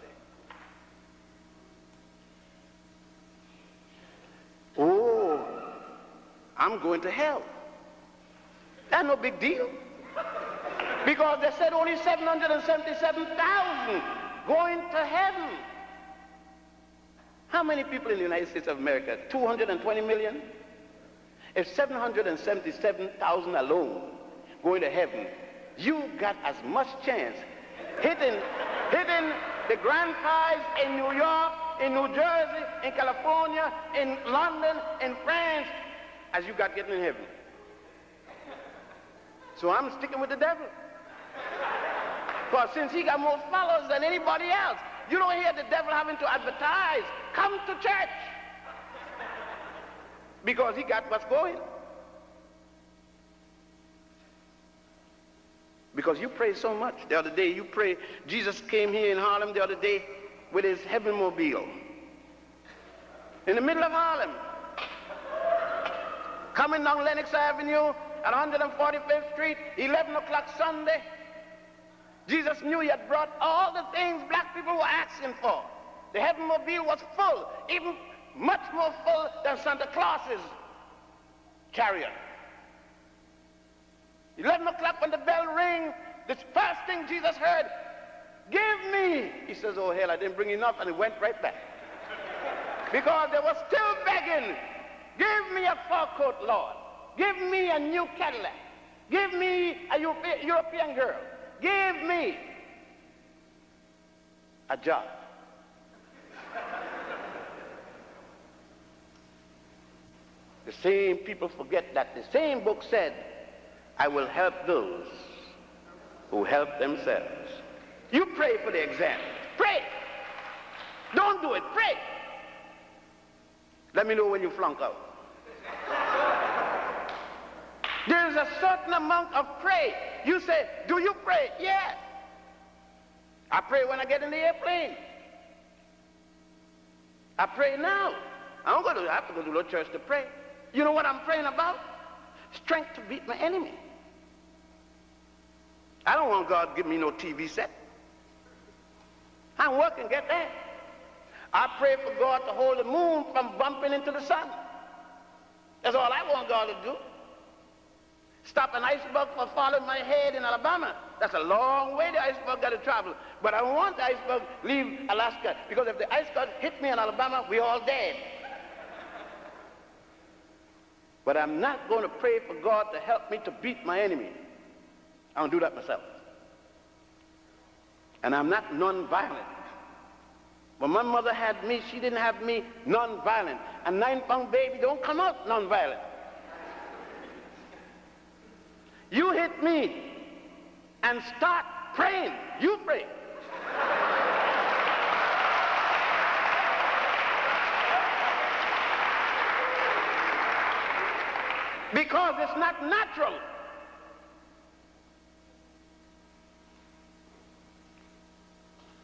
Oh, I'm going to hell. That's no big deal. Because they said only 777,000 going to heaven. How many people in the United States of America? 220 million? If 777,000 alone going to heaven, you got as much chance hitting the grand prize in New York, in New Jersey, in California, in London, in France, as you got getting in heaven. So I'm sticking with the devil. Because since he got more followers than anybody else, you don't hear the devil having to advertise, come to church. Because he got what's going. Because you pray so much. The other day you pray, Jesus came here in Harlem the other day with his heaven mobile. In the middle of Harlem. Coming down Lenox Avenue at 145th Street, 11 o'clock Sunday. Jesus knew he had brought all the things black people were asking for. The heaven mobile was full, even much more full than Santa Claus's chariot. 11 o'clock when the bell rang, the first thing Jesus heard, give me. He says, oh hell, I didn't bring enough, and he went right back. Because they were still begging, give me a fur coat, Lord. Give me a new Cadillac. Give me a European girl. Give me a job. The same people forget that the same book said, I will help those who help themselves. You pray for the exam. Pray. Don't do it. Pray. Let me know when you flunk out. There is a certain amount of pray. You say, do you pray? Yes. I pray when I get in the airplane. I pray now. I have to go to the church to pray. You know what I'm praying about? Strength to beat my enemy. I don't want God to give me no TV set. I'm working, get that. I pray for God to hold the moon from bumping into the sun. That's all I want God to do. Stop an iceberg from falling my head in Alabama. That's a long way the iceberg got to travel. But I don't want the iceberg leave Alaska, because if the iceberg hit me in Alabama, we all dead. But I'm not going to pray for God to help me to beat my enemy. I don't do that myself. And I'm not non-violent. When my mother had me, she didn't have me non-violent. A 9-pound baby don't come out non-violent. You hit me and start praying. You pray. Because it's not natural.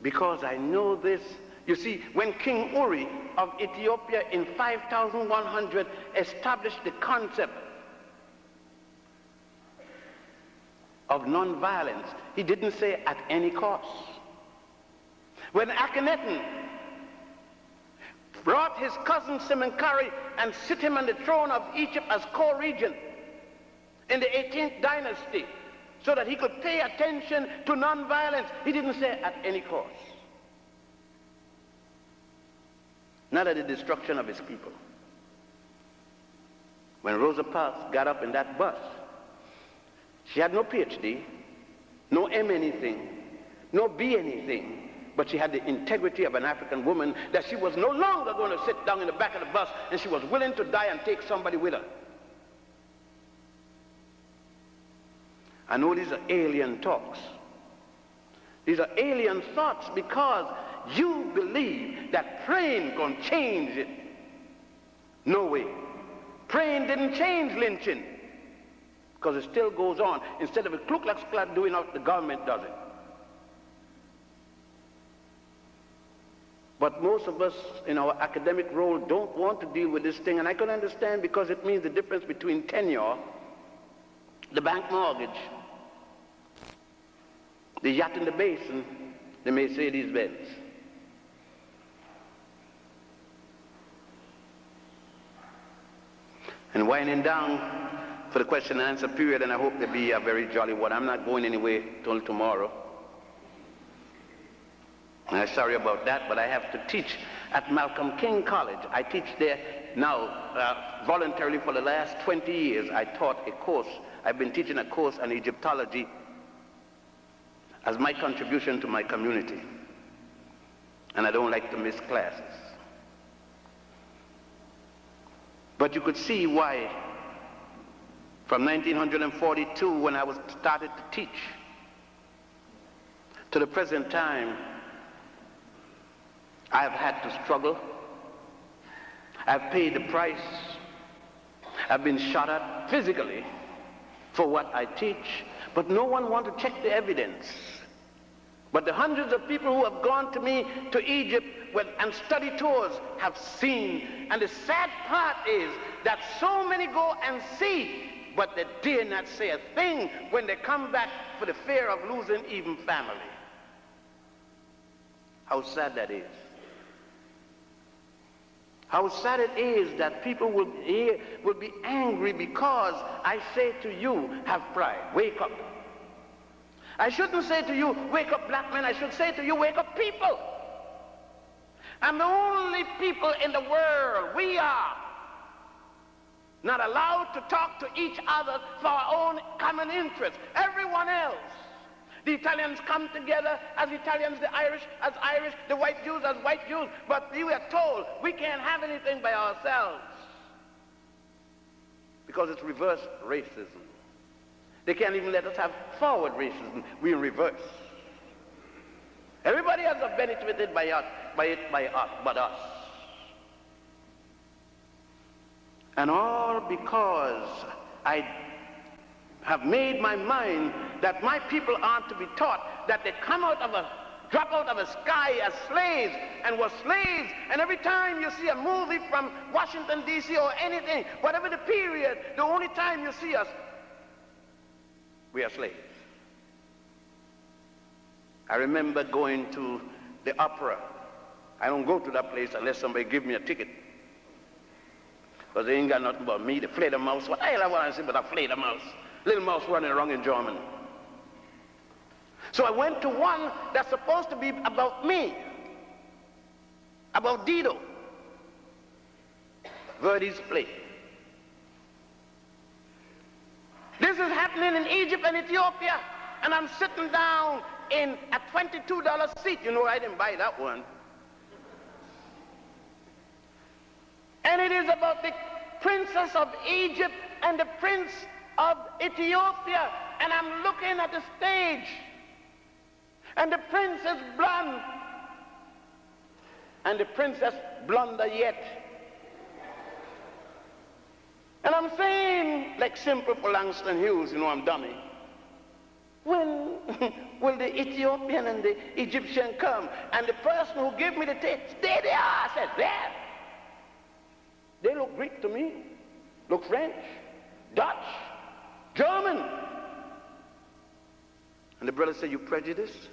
Because I know this. You see, when King Uri of Ethiopia in 5100 established the concept of nonviolence, he didn't say at any cost. When Akhenaten brought his cousin Semenkari and sit him on the throne of Egypt as co-regent in the 18th dynasty so that he could pay attention to nonviolence, he didn't say at any cost. Not at the destruction of his people. When Rosa Parks got up in that bus, she had no PhD, no M anything, no B anything, but she had the integrity of an African woman, that she was no longer going to sit down in the back of the bus, and she was willing to die and take somebody with her. I know these are alien talks. These are alien thoughts because you believe that praying can change it. No way. Praying didn't change lynching because it still goes on. Instead of a Ku Klux Klan doing it, the government does it. But most of us in our academic role don't want to deal with this thing, and I can understand because it means the difference between tenure, the bank mortgage, the yacht in the basin, the Mercedes-Benz. And winding down for the question and answer period, and I hope to be a very jolly one. I'm not going anywhere till tomorrow. And I'm sorry about that, but I have to teach at Malcolm King College. I teach there now voluntarily for the last 20 years. I taught a course. I've been teaching a course on Egyptology as my contribution to my community. And I don't like to miss classes. But you could see why from 1942, when I was started to teach, to the present time, I've had to struggle. I've paid the price. I've been shot at physically for what I teach, but no one wants to check the evidence. But the hundreds of people who have gone to me to Egypt and study tours have seen. And the sad part is that so many go and see, but they dare not say a thing when they come back for the fear of losing even family. How sad that is. How sad it is that people will be angry because I say to you, have pride, wake up. I shouldn't say to you, wake up black men. I should say to you, wake up people. I'm the only people in the world. We are not allowed to talk to each other for our own common interest. Everyone else. The Italians come together as Italians, the Irish as Irish, the white Jews as white Jews. But we are told we can't have anything by ourselves because it's reverse racism. They can't even let us have forward racism. We're in reverse. Everybody else is benefited by us, but us. And all because I have made my mind that my people aren't to be taught that they drop out of the sky as slaves and were slaves. And every time you see a movie from Washington, D.C. or anything, whatever the period, the only time you see us, we are slaves. I remember going to the opera. I don't go to that place unless somebody give me a ticket. Because they ain't got nothing but me, the fleder mouse. What the hell I want to say but a fleder mouse? Little mouse running around in German. So I went to one that's supposed to be about me. About Dido. Verdi's play. This is happening in Egypt and Ethiopia, and I'm sitting down in a $22 seat. You know, I didn't buy that one. And it is about the princess of Egypt and the prince of Ethiopia, and I'm looking at the stage, and the prince is blonde, and the princess blonder yet. And I'm saying, like simple for Langston Hughes, you know, I'm dummy. When will the Ethiopian and the Egyptian come? And the person who gave me the tape, there they are. I said, there. They look Greek to me, look French, Dutch, German. And the brother said, you prejudiced?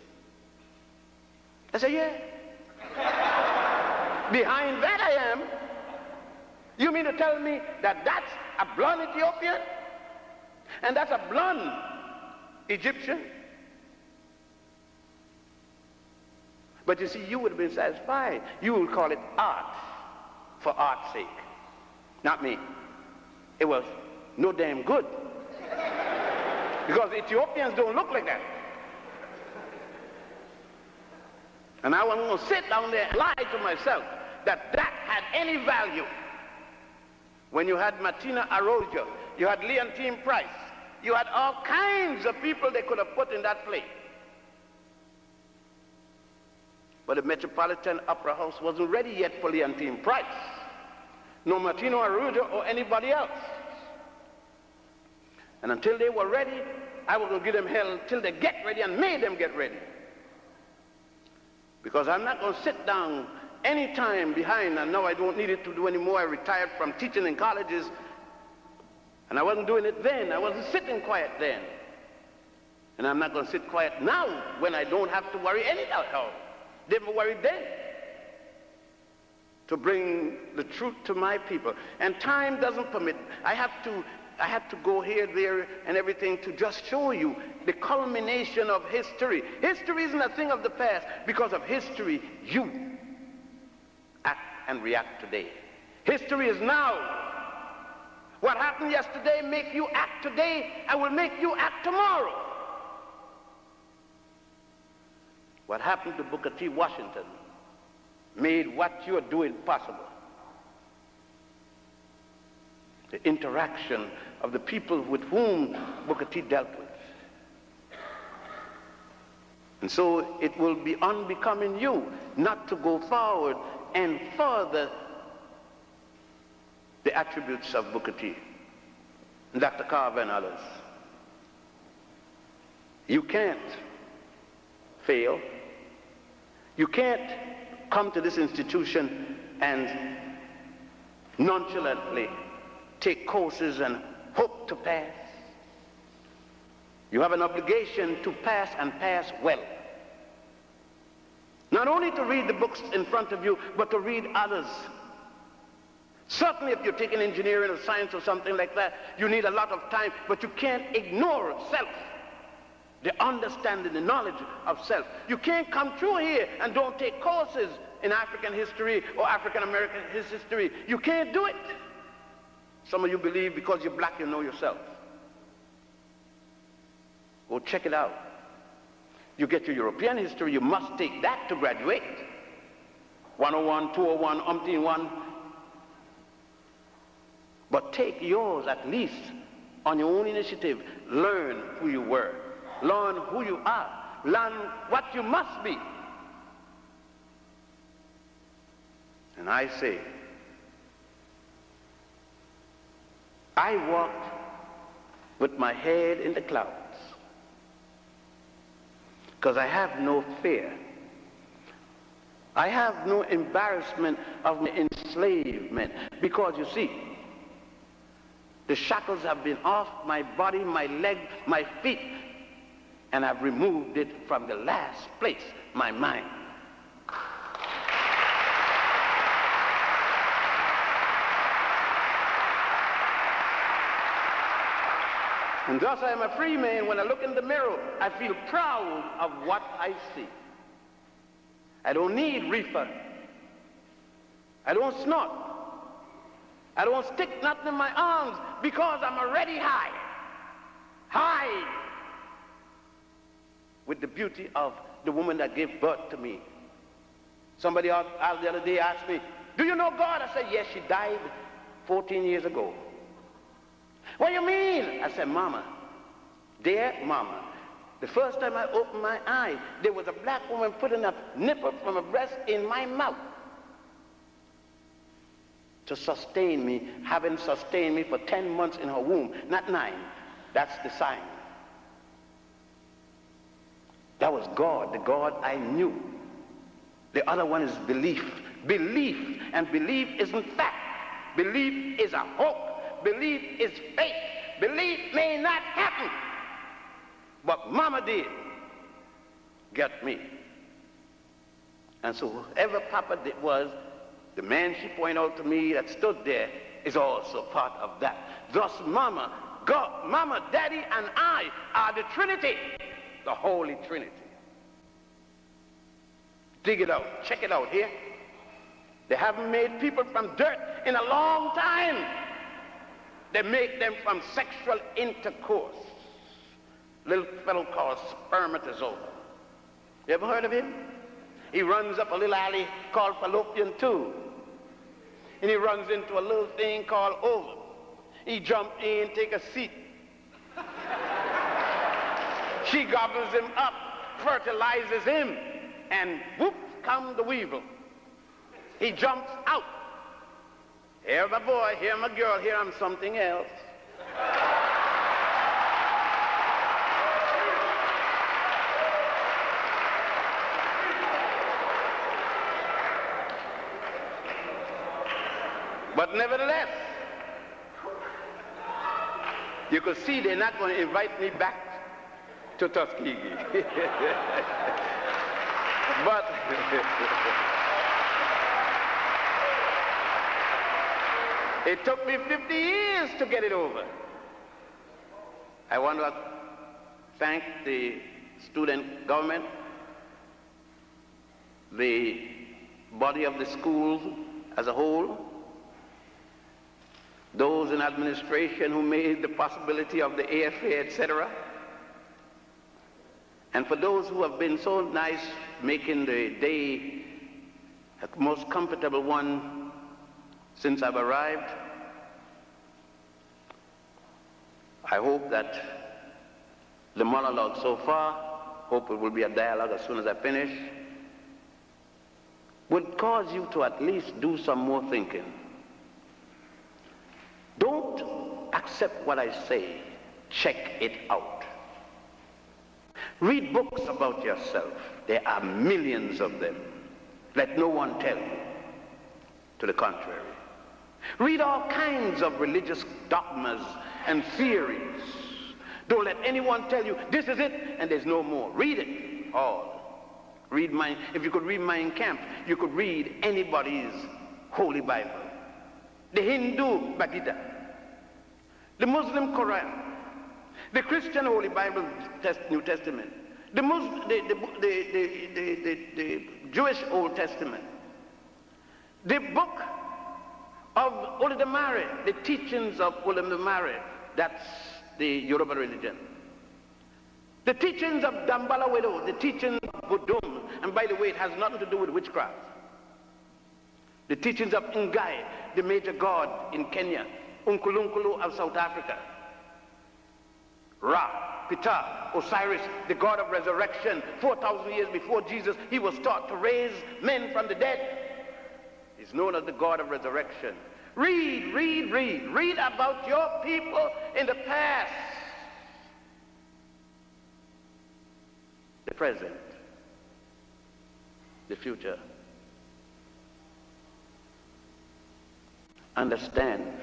I said, yeah. Behind that I am. You mean to tell me that that's a blonde Ethiopian? And that's a blonde Egyptian? But you see, you would have been satisfied. You would call it art for art's sake. Not me. It was no damn good. Because Ethiopians don't look like that. And I wasn't going to sit down there and lie to myself that that had any value. When you had Martina Arroyo, you had Leontine Price, You had all kinds of people they could have put in that place. But the Metropolitan Opera House wasn't ready yet for Leontine Price, no Martino Arujo or anybody else. And until they were ready, I was going to give them hell till they get ready and made them get ready. Because I'm not going to sit down any time behind, and now I don't need it to do anymore. I retired from teaching in colleges, and I wasn't doing it then. I wasn't sitting quiet then. And I'm not going to sit quiet now when I don't have to worry anyhow. Didn't worry then. To bring the truth to my people. And time doesn't permit. I have to go here, there, and everything to just show you the culmination of history. History isn't a thing of the past. Because of history, you act and react today. History is now. What happened yesterday make you act today and will make you act tomorrow. What happened to Booker T. Washington made what you are doing possible. The interaction of the people with whom Booker T. dealt with. And so it will be unbecoming you not to go forward and further the attributes of Booker T. and Dr. Carver and others. You can't fail. You can't come to this institution and nonchalantly take courses and hope to pass. You have an obligation to pass and pass well. Not only to read the books in front of you, but to read others. Certainly if you're taking engineering or science or something like that, you need a lot of time, but you can't ignore self. The understanding, the knowledge of self. You can't come through here and don't take courses in African history or African American history. You can't do it. Some of you believe because you're black you know yourself. Go check it out. You get your European history, you must take that to graduate. 101, 201, umpteen one. But take yours at least on your own initiative. Learn who you were. Learn who you are. Learn what you must be. And I say, I walked with my head in the clouds because I have no fear. I have no embarrassment of my enslavement because you see, the shackles have been off my body, my leg, my feet, and I've removed it from the last place, my mind. And thus I am a free man. When I look in the mirror, I feel proud of what I see. I don't need reefer. I don't snort. I don't stick nothing in my arms because I'm already high. High with the beauty of the woman that gave birth to me. Somebody else the other day asked me, do you know God? I said, yes, she died 14 years ago. What do you mean? I said, Mama, dear Mama, the first time I opened my eye, there was a black woman putting a nipple from a breast in my mouth to sustain me, having sustained me for 10 months in her womb, not 9. That's the sign. That was God, the God I knew. The other one is belief. Belief, and belief isn't fact. Belief is a hope. Belief is faith. Belief may not happen, but Mama did get me. And so whoever Papa did was, the man she pointed out to me that stood there is also part of that. Thus Mama, God, Mama, Daddy, and I are the Trinity, the Holy Trinity. Dig it out, check it out here. They haven't made people from dirt in a long time. They make them from sexual intercourse. Little fellow called spermatozoa. You ever heard of him? He runs up a little alley called fallopian tube. And he runs into a little thing called ovum. He jumps in, take a seat. She gobbles him up, fertilizes him, and whoop comes the weevil. He jumps out. Here my boy, here my girl, here I'm something else. But nevertheless, you could see they're not going to invite me back to Tuskegee. But it took me 50 years to get it over. I want to thank the student government, the body of the school as a whole, those in administration who made the possibility of the AFA, etc., and for those who have been so nice making the day a most comfortable one since I've arrived. I hope that the monologue so far, hope it will be a dialogue as soon as I finish, would cause you to at least do some more thinking. Don't accept what I say. Check it out. Read books about yourself. There are millions of them. Let no one tell you to the contrary. Read all kinds of religious dogmas and theories. Don't let anyone tell you this is it and there's no more. Read it all. Read mine. If you could read Mein Kampf, you could read anybody's Holy Bible. The Hindu Bhagavad Gita, the Muslim Quran, the Christian Holy Bible, New Testament, the Jewish Old Testament, the book of Olodumare, the teachings of Olodumare, that's the Yoruba religion, the teachings of Dambalawedo, the teachings of Budum, and by the way, it has nothing to do with witchcraft, the teachings of Ngai, the major god in Kenya, Unkulunkulu of South Africa, Ra, Ptah, Osiris, the god of resurrection. 4,000 years before Jesus, he was taught to raise men from the dead. He's known as the god of resurrection. Read, read, read. Read about your people in the past, the present, the future. Understand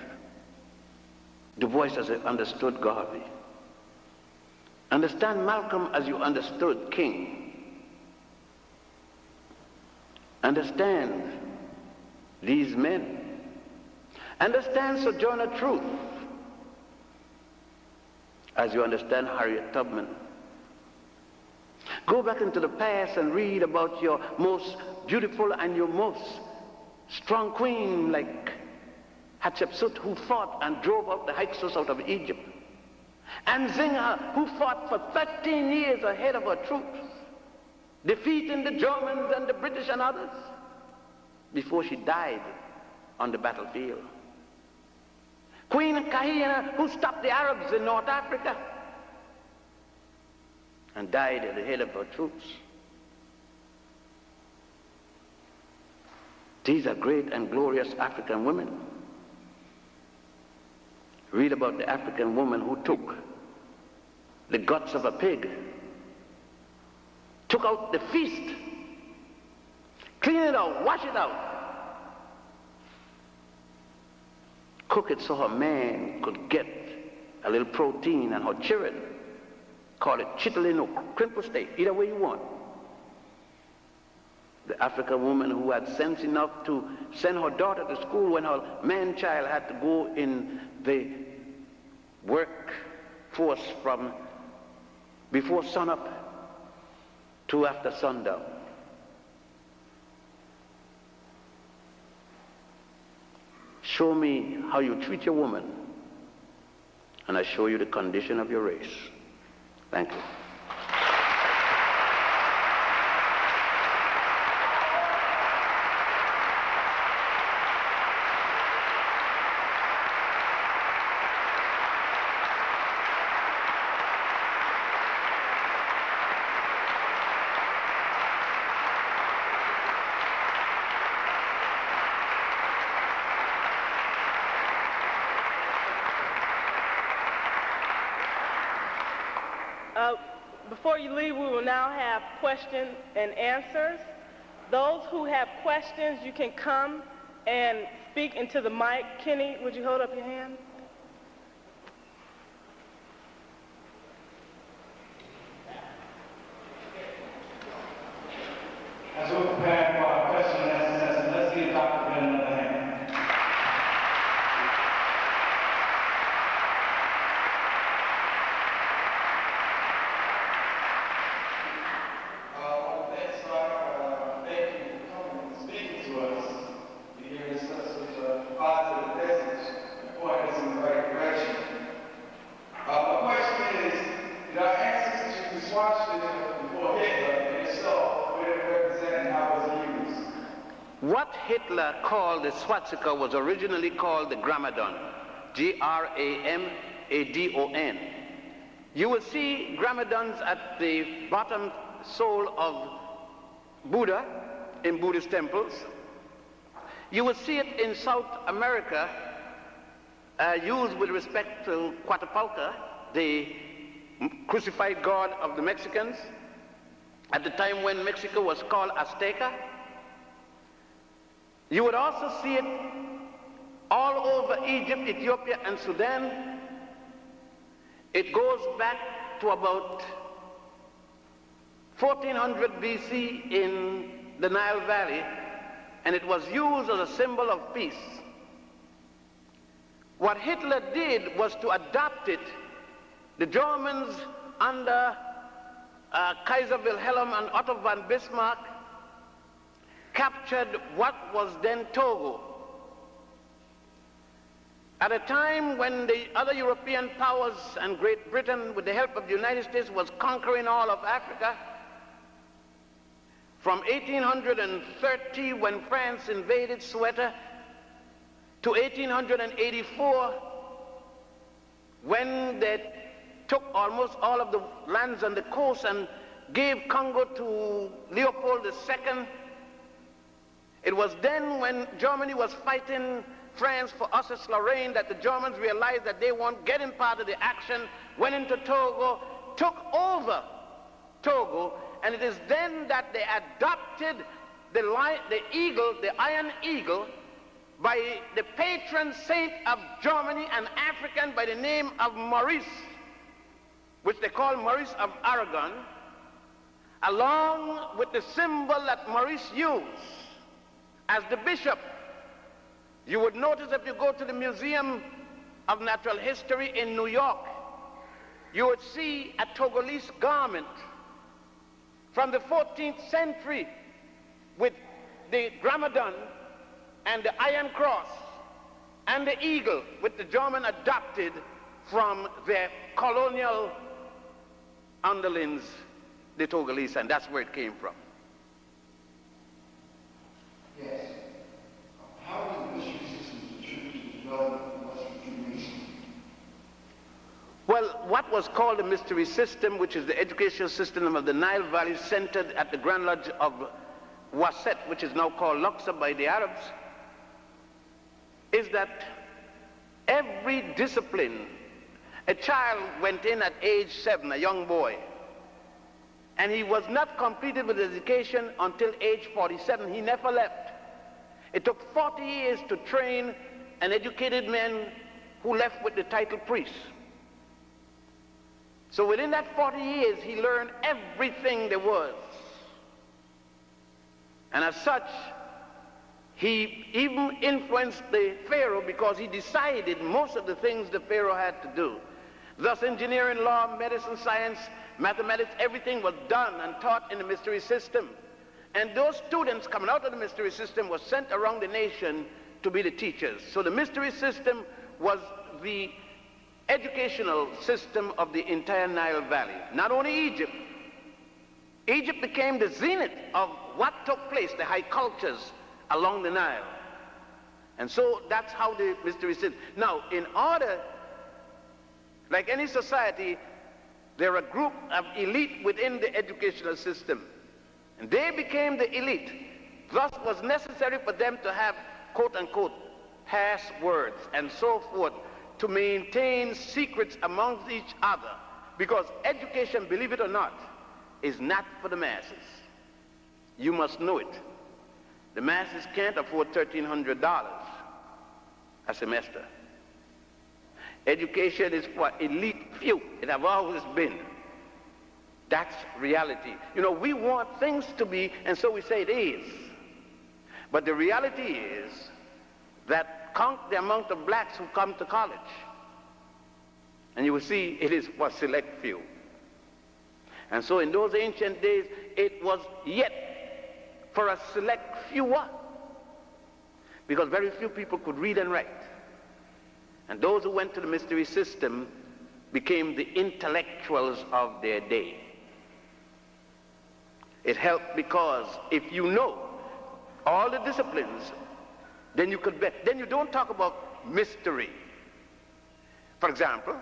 Du Bois as you understood Garvey. Understand Malcolm as you understood King. Understand these men. Understand Sojourner Truth as you understand Harriet Tubman. Go back into the past and read about your most beautiful and your most strong queen like Hatshepsut, who fought and drove out the Hyksos out of Egypt. And Zingha, who fought for 13 years ahead of her troops, defeating the Germans and the British and others before she died on the battlefield. Queen Kahina, who stopped the Arabs in North Africa and died at the head of her troops. These are great and glorious African women. Read about the African woman who took the guts of a pig, took out the feast, clean it out, wash it out, cook it so her man could get a little protein and her children. Call it chitlin or crimple steak, either way you want. The African woman who had sense enough to send her daughter to school when her man-child had to go in the workforce from before sunup to after sundown. Show me how you treat your woman, and I show you the condition of your race. Thank you. Before you leave, we will now have questions and answers. Those who have questions, you can come and speak into the mic. Kenny, would you hold up your hand? As we're preparing for our question and answer session, let's give Dr. Ben another hand. Let's start. Thank you for coming and speaking to us. To hear such a positive message and point us in the right direction. My question is, did our ancestors use the swastika before Hitler? And if so, what did it represent and how was it used? What Hitler called the swastika was originally called the Gramadon, Gramadon. You will see Gramadons at the bottom sole of Buddha in Buddhist temples. You will see it in South America used with respect to Coatepalca, the crucified god of the Mexicans, at the time when Mexico was called Azteca. You would also see it all over Egypt, Ethiopia, and Sudan. It goes back to about 1400 BC in the Nile Valley, and it was used as a symbol of peace. What Hitler did was to adopt it. The Germans under Kaiser Wilhelm and Otto von Bismarck captured what was then Togo. At a time when the other European powers and Great Britain, with the help of the United States, was conquering all of Africa, from 1830, when France invaded Ceuta, to 1884, when they took almost all of the lands on the coast and gave Congo to Leopold II. It was then, when Germany was fighting France for Alsace-Lorraine, that the Germans realized that they weren't getting part of the action, went into Togo, took over Togo, and it is then that they adopted the eagle, the iron eagle, by the patron saint of Germany, an African by the name of Maurice, which they call Maurice of Aragon, along with the symbol that Maurice used as the bishop. You would notice, if you go to the Museum of Natural History in New York, you would see a Togolese garment from the 14th century with the Gramadon and the Iron Cross and the eagle, which the German adopted from their colonial underlings, the Togolese, and that's where it came from. Yes. How did the mystery systems contribute to the development of Western Freemason? Well, what was called the mystery system, which is the educational system of the Nile Valley, centered at the Grand Lodge of Waset, which is now called Luxor by the Arabs, is that every discipline, a child went in at age 7, a young boy, and he was not completed with education until age 47. He never left. It took 40 years to train an educated man who left with the title priest. So within that 40 years, he learned everything there was. And as such, he even influenced the Pharaoh, because he decided most of the things the Pharaoh had to do. Thus, engineering, law, medicine, science, mathematics, everything was done and taught in the mystery system. And those students coming out of the mystery system were sent around the nation to be the teachers. So the mystery system was the educational system of the entire Nile Valley. Not only Egypt. Egypt became the zenith of what took place, the high cultures along the Nile. And so that's how the mystery system. Now, in order, like any society, there are a group of elite within the educational system. And they became the elite. Thus, it was necessary for them to have, quote-unquote, passwords and so forth, to maintain secrets amongst each other. Because education, believe it or not, is not for the masses. You must know it. The masses can't afford $1,300 a semester. Education is for elite few. It have always been. That's reality. You know, we want things to be, and so we say it is. But the reality is that count the amount of blacks who come to college, and you will see it is for select few. And so in those ancient days, it was yet for a select few, because very few people could read and write. And those who went to the mystery system became the intellectuals of their day. It helped because if you know all the disciplines, then you could bet. Then you don't talk about mystery. For example,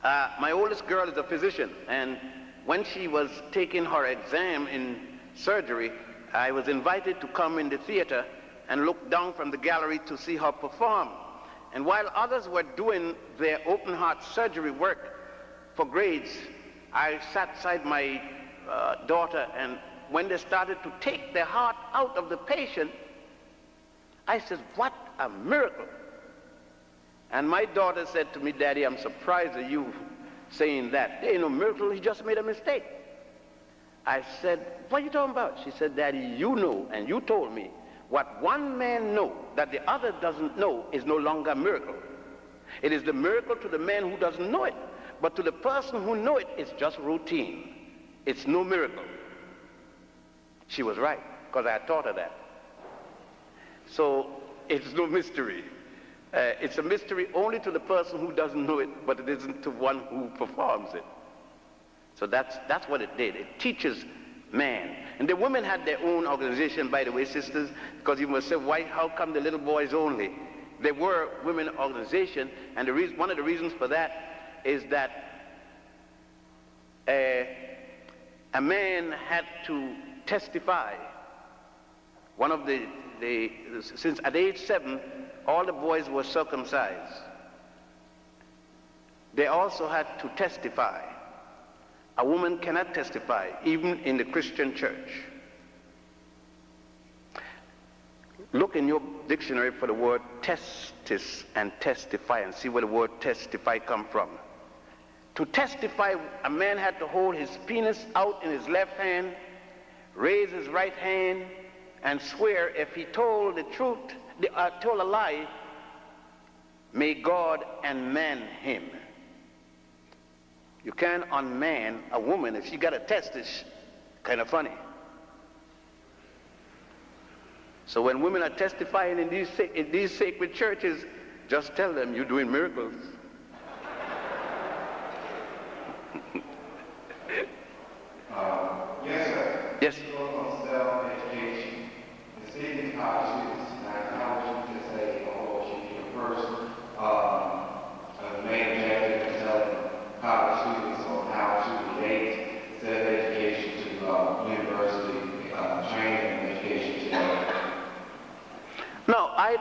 my oldest girl is a physician, and when she was taking her exam in surgery, I was invited to come in the theater and look down from the gallery to see her perform. And while others were doing their open heart surgery work for grades, I sat beside my daughter, and when they started to take the heart out of the patient, I said, what a miracle. And my daughter said to me, Daddy, I'm surprised at you saying that. There ain't no miracle, he just made a mistake. I said, what are you talking about? She said, Daddy, you know, and you told me, what one man knows that the other doesn't know is no longer a miracle. It is the miracle to the man who doesn't know it. But to the person who knows it, it's just routine. It's no miracle. She was right, because I taught her that. So it's no mystery. It's a mystery only to the person who doesn't know it, but it isn't to one who performs it. So that's what it did. It teaches man. And the women had their own organization, by the way, sisters, because you must say, why, how come the little boys only? There were women organization, and one of the reasons for that is that a man had to testify. One of since at age 7, all the boys were circumcised. They also had to testify. A woman cannot testify, even in the Christian church. Look in your dictionary for the word testis and testify and see where the word testify come from. To testify, a man had to hold his penis out in his left hand, raise his right hand, and swear if he told the truth, told a lie, may God unman him. You can't unman a woman if she got a testis. Kind of funny. So when women are testifying in these sacred churches, just tell them you're doing miracles. Yes, sir. Yes. On self-education, and speaking to college students, I acknowledge you to say, although you the first main objective of telling college students on how to relate self-education to university training and education today. No,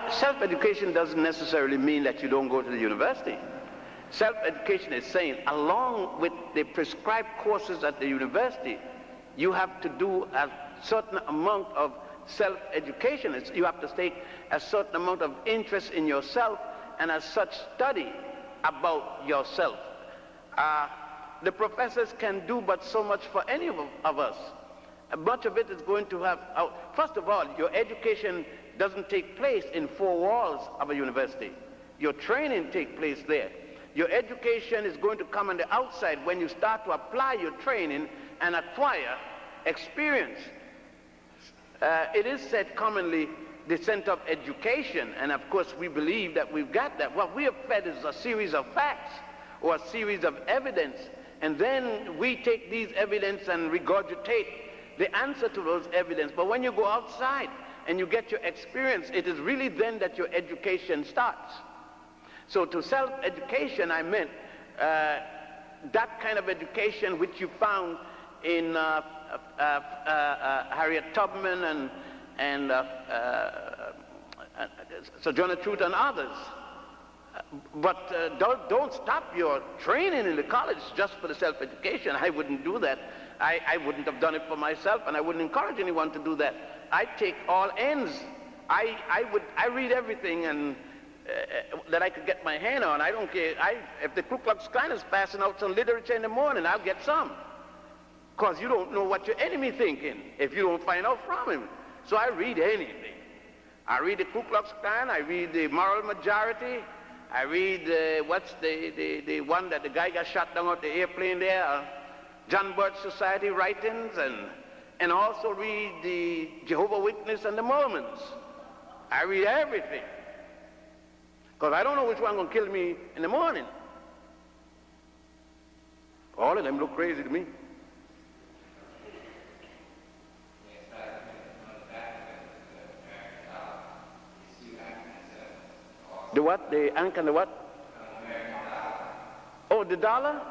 self-education doesn't necessarily mean that you don't go to the university. Self-education is saying, along with the prescribed courses at the university, you have to do a certain amount of self-education. You have to take a certain amount of interest in yourself and as such study about yourself. The professors can do but so much for any of us. Much of it is going to have, first of all, your education doesn't take place in 4 walls of a university. Your training takes place there. Your education is going to come on the outside when you start to apply your training and acquire experience. It is said commonly, the center of education, and of course we believe that we've got that. What we have fed is a series of facts or a series of evidence, and then we take these evidence and regurgitate the answer to those evidence. But when you go outside and you get your experience, it is really then that your education starts. So to self-education, I meant that kind of education which you found in Harriet Tubman and Sojourner Truth and others. But don't stop your training in the college just for the self-education. I wouldn't do that. I wouldn't have done it for myself, and I wouldn't encourage anyone to do that. I take all ends. I read everything and that I could get my hand on. I don't care. If the Ku Klux Klan is passing out some literature in the morning, I'll get some. Because you don't know what your enemy thinking if you don't find out from him. So I read anything. I read the Ku Klux Klan. I read the Moral Majority. I read what's the one that the guy got shot down off the airplane there, John Birch Society writings, and also read the Jehovah's Witness and the Mormons. I read everything. Because I don't know which one going to kill me in the morning. All of them look crazy to me. The what? The Ankh and the what? Oh, the dollar?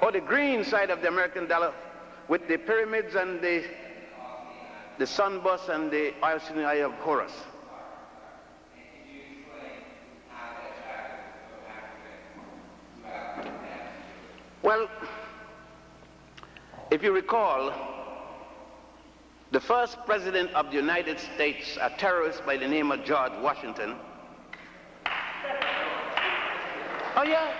Oh, the green side of the American dollar with the pyramids and the sun bus and the eye of Horus. Well, if you recall, the first president of the United States, a terrorist by the name of George Washington. Oh yeah.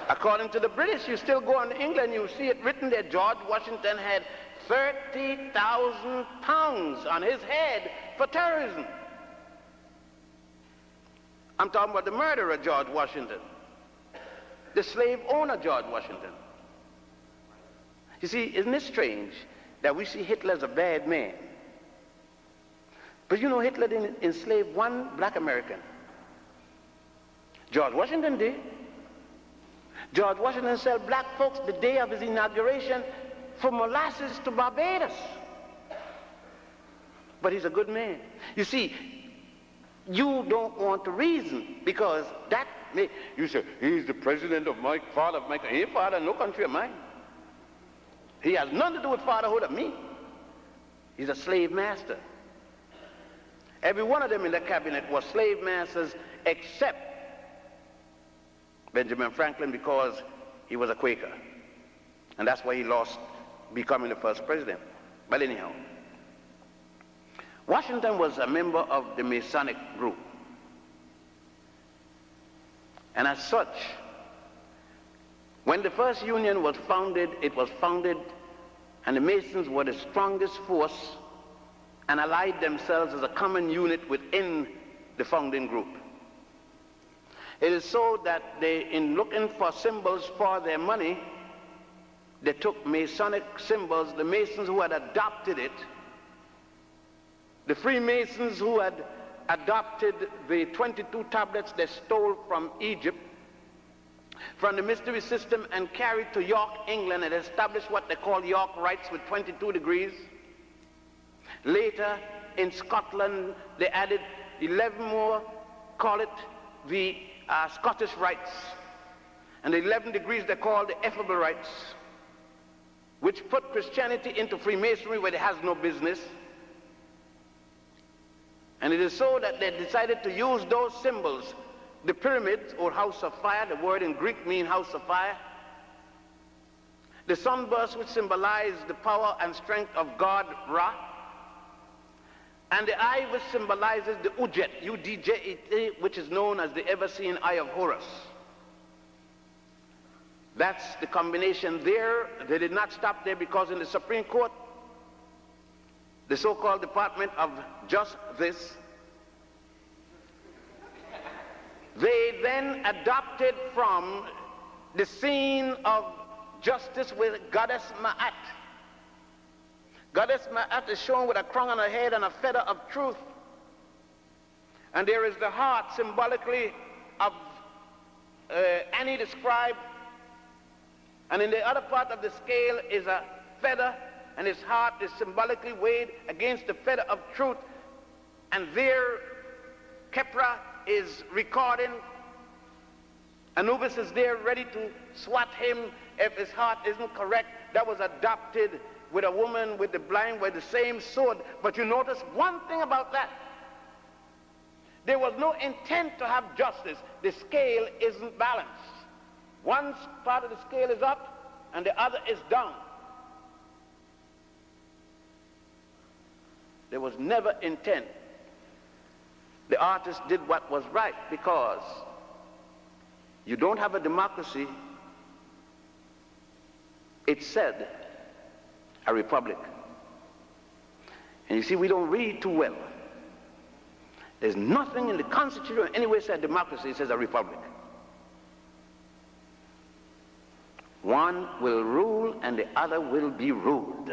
According to the British, you still go on England, you see it written there, George Washington had 30,000 pounds on his head for terrorism. I'm talking about the murderer, George Washington. The slave owner, George Washington. You see, isn't it strange that we see Hitler as a bad man? But you know, Hitler didn't enslave one black American. George Washington did. George Washington sold black folks the day of his inauguration from molasses to Barbados. But he's a good man. You see, you don't want to reason because that may, you say, he's the president of my father, he ain't father, no country of mine. He has nothing to do with fatherhood of me. He's a slave master. Every one of them in the cabinet was slave masters except Benjamin Franklin because he was a Quaker. And that's why he lost becoming the first president. But anyhow, Washington was a member of the Masonic group. And as such, when the first union was founded, it was founded and the Masons were the strongest force and allied themselves as a common unit within the founding group. It is so that they, in looking for symbols for their money, they took Masonic symbols, the Masons who had adopted it, the Freemasons who had adopted the 22 tablets they stole from Egypt, from the mystery system and carried to York, England, and established what they call York Rites with 22 degrees. Later, in Scotland, they added 11 more, call it the Scottish Rites. And the 11 degrees they call the Effable Rites, which put Christianity into Freemasonry where it has no business. And it is so that they decided to use those symbols, the pyramids or house of fire, the word in Greek means house of fire, the sunburst which symbolized the power and strength of God Ra, and the eye which symbolizes the Ujet, U-D-J-E-T, which is known as the ever-seen eye of Horus. That's the combination there. They did not stop there because in the Supreme Court, the so-called Department of Justice, they then adopted from the scene of justice with Goddess Ma'at. Goddess Ma'at is shown with a crown on her head and a feather of truth. And there is the heart symbolically of Annie the scribe. And in the other part of the scale is a feather, and his heart is symbolically weighed against the feather of truth. And there, Kepra is recording. Anubis is there ready to swat him if his heart isn't correct. That was adopted with a woman with the blind with the same sword. But you notice one thing about that. There was no intent to have justice. The scale isn't balanced. One part of the scale is up and the other is down. There was never intent. The artist did what was right, because you don't have a democracy. It said a republic. And you see, we don't read too well. There's nothing in the Constitution anywhere said democracy. It says a republic. One will rule and the other will be ruled.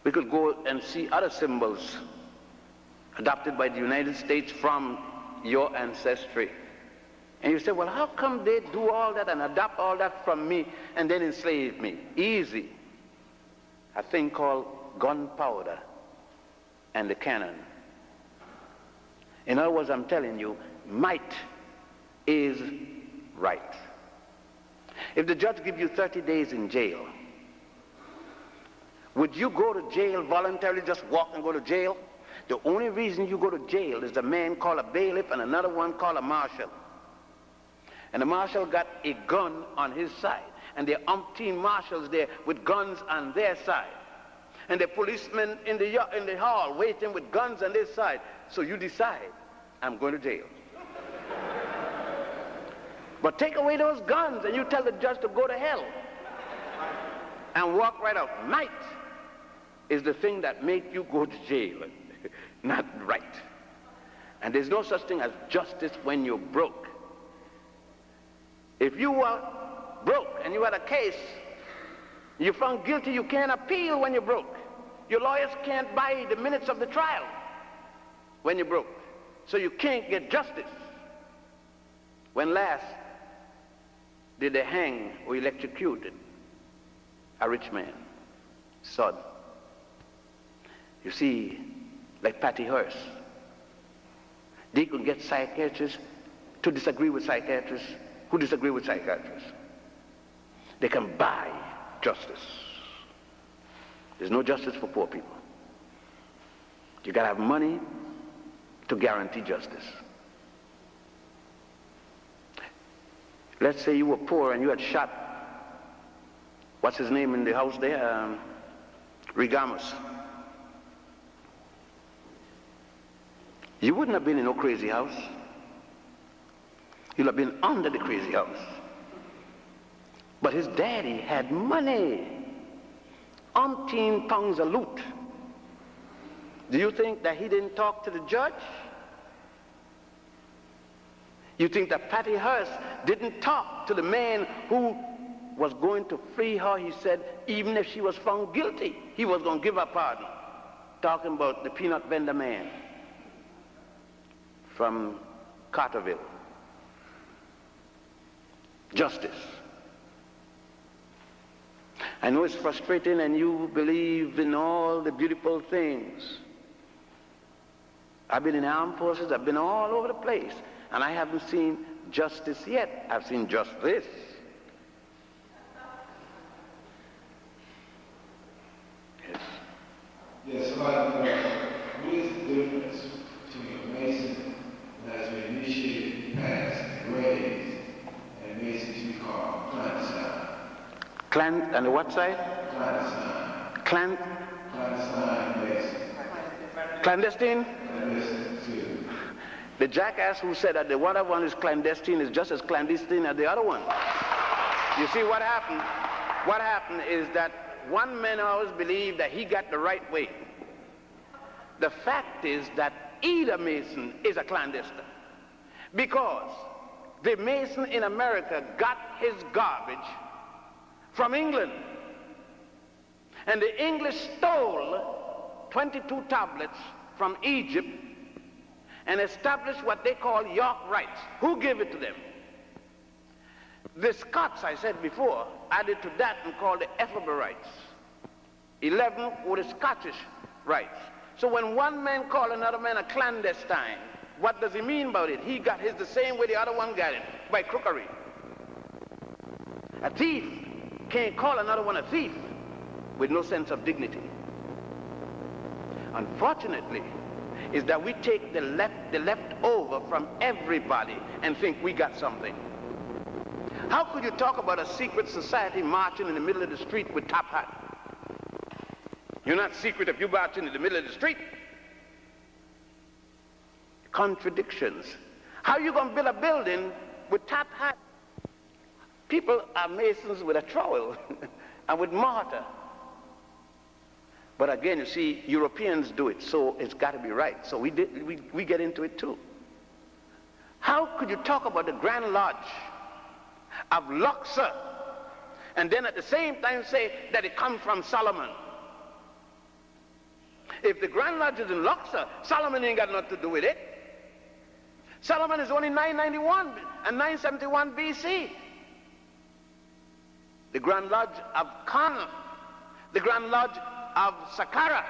We could go and see other symbols adopted by the United States from your ancestry. And you say, well, how come they do all that and adopt all that from me and then enslave me? Easy. A thing called gunpowder and the cannon. In other words, I'm telling you, might is right. If the judge gives you 30 days in jail, would you go to jail voluntarily, just walk and go to jail? The only reason you go to jail is a man called a bailiff and another one called a marshal. And the marshal got a gun on his side, and there are umpteen marshals there with guns on their side. And the policemen in the hall waiting with guns on their side. So you decide, I'm going to jail. But take away those guns and you tell the judge to go to hell and walk right out. Might is the thing that makes you go to jail, not right. And there's no such thing as justice when you're broke. If you were broke and you had a case, you're found guilty, you can't appeal when you're broke. Your lawyers can't buy the minutes of the trial when you're broke. So you can't get justice. When last did they hang or electrocute a rich man? Son. You see, like Patty Hearst, they could get psychiatrists to disagree with psychiatrists who disagree with psychiatrists. They can buy justice. There's no justice for poor people. You gotta have money to guarantee justice. Let's say you were poor and you had shot, what's his name in the house there? Regamus. You wouldn't have been in no crazy house. You'd have been under the crazy house. But his daddy had money. Umpteen pounds of loot. Do you think that he didn't talk to the judge? You think that Patty Hearst didn't talk to the man who was going to free her? He said, even if she was found guilty, he was going to give her pardon. Talking about the peanut vendor man from Carterville. Justice. I know it's frustrating and you believe in all the beautiful things. I've been in the armed forces, I've been all over the place, and I haven't seen justice yet. I've seen just this. Yes. Yes, what is the difference between a Mason that has been initiated, passed, raised, and a Mason to be called clandestine? And the what side? Clandestine. Clandestine Mason. Clandestine? Clandestine, too. The jackass who said that the other one is clandestine is just as clandestine as the other one. You see what happened? What happened is that one man always believed that he got the right way. The fact is that either Mason is a clandestine, because the Mason in America got his garbage from England, and the English stole 22 tablets from Egypt and established what they call York rights. Who gave it to them? The Scots, I said before, added to that and called the Ethiopia rights. 11 were the Scottish rights. So when one man called another man a clandestine, what does he mean about it? He got his the same way the other one got it, by crookery. A thief can't call another one a thief with no sense of dignity. Unfortunately, is that we take the leftover from everybody and think we got something. How could you talk about a secret society marching in the middle of the street with top hat? You're not secret if you march in the middle of the street. Contradictions. How are you going to build a building with top hat? People are masons with a trowel and with mortar. But again, you see, Europeans do it, so it's got to be right. So we get into it too. How could you talk about the Grand Lodge of Luxor and then at the same time say that it comes from Solomon? If the Grand Lodge is in Luxor, Solomon ain't got nothing to do with it. Solomon is only 991 and 971 BC. The Grand Lodge of Karnak, the Grand Lodge of Saqqara,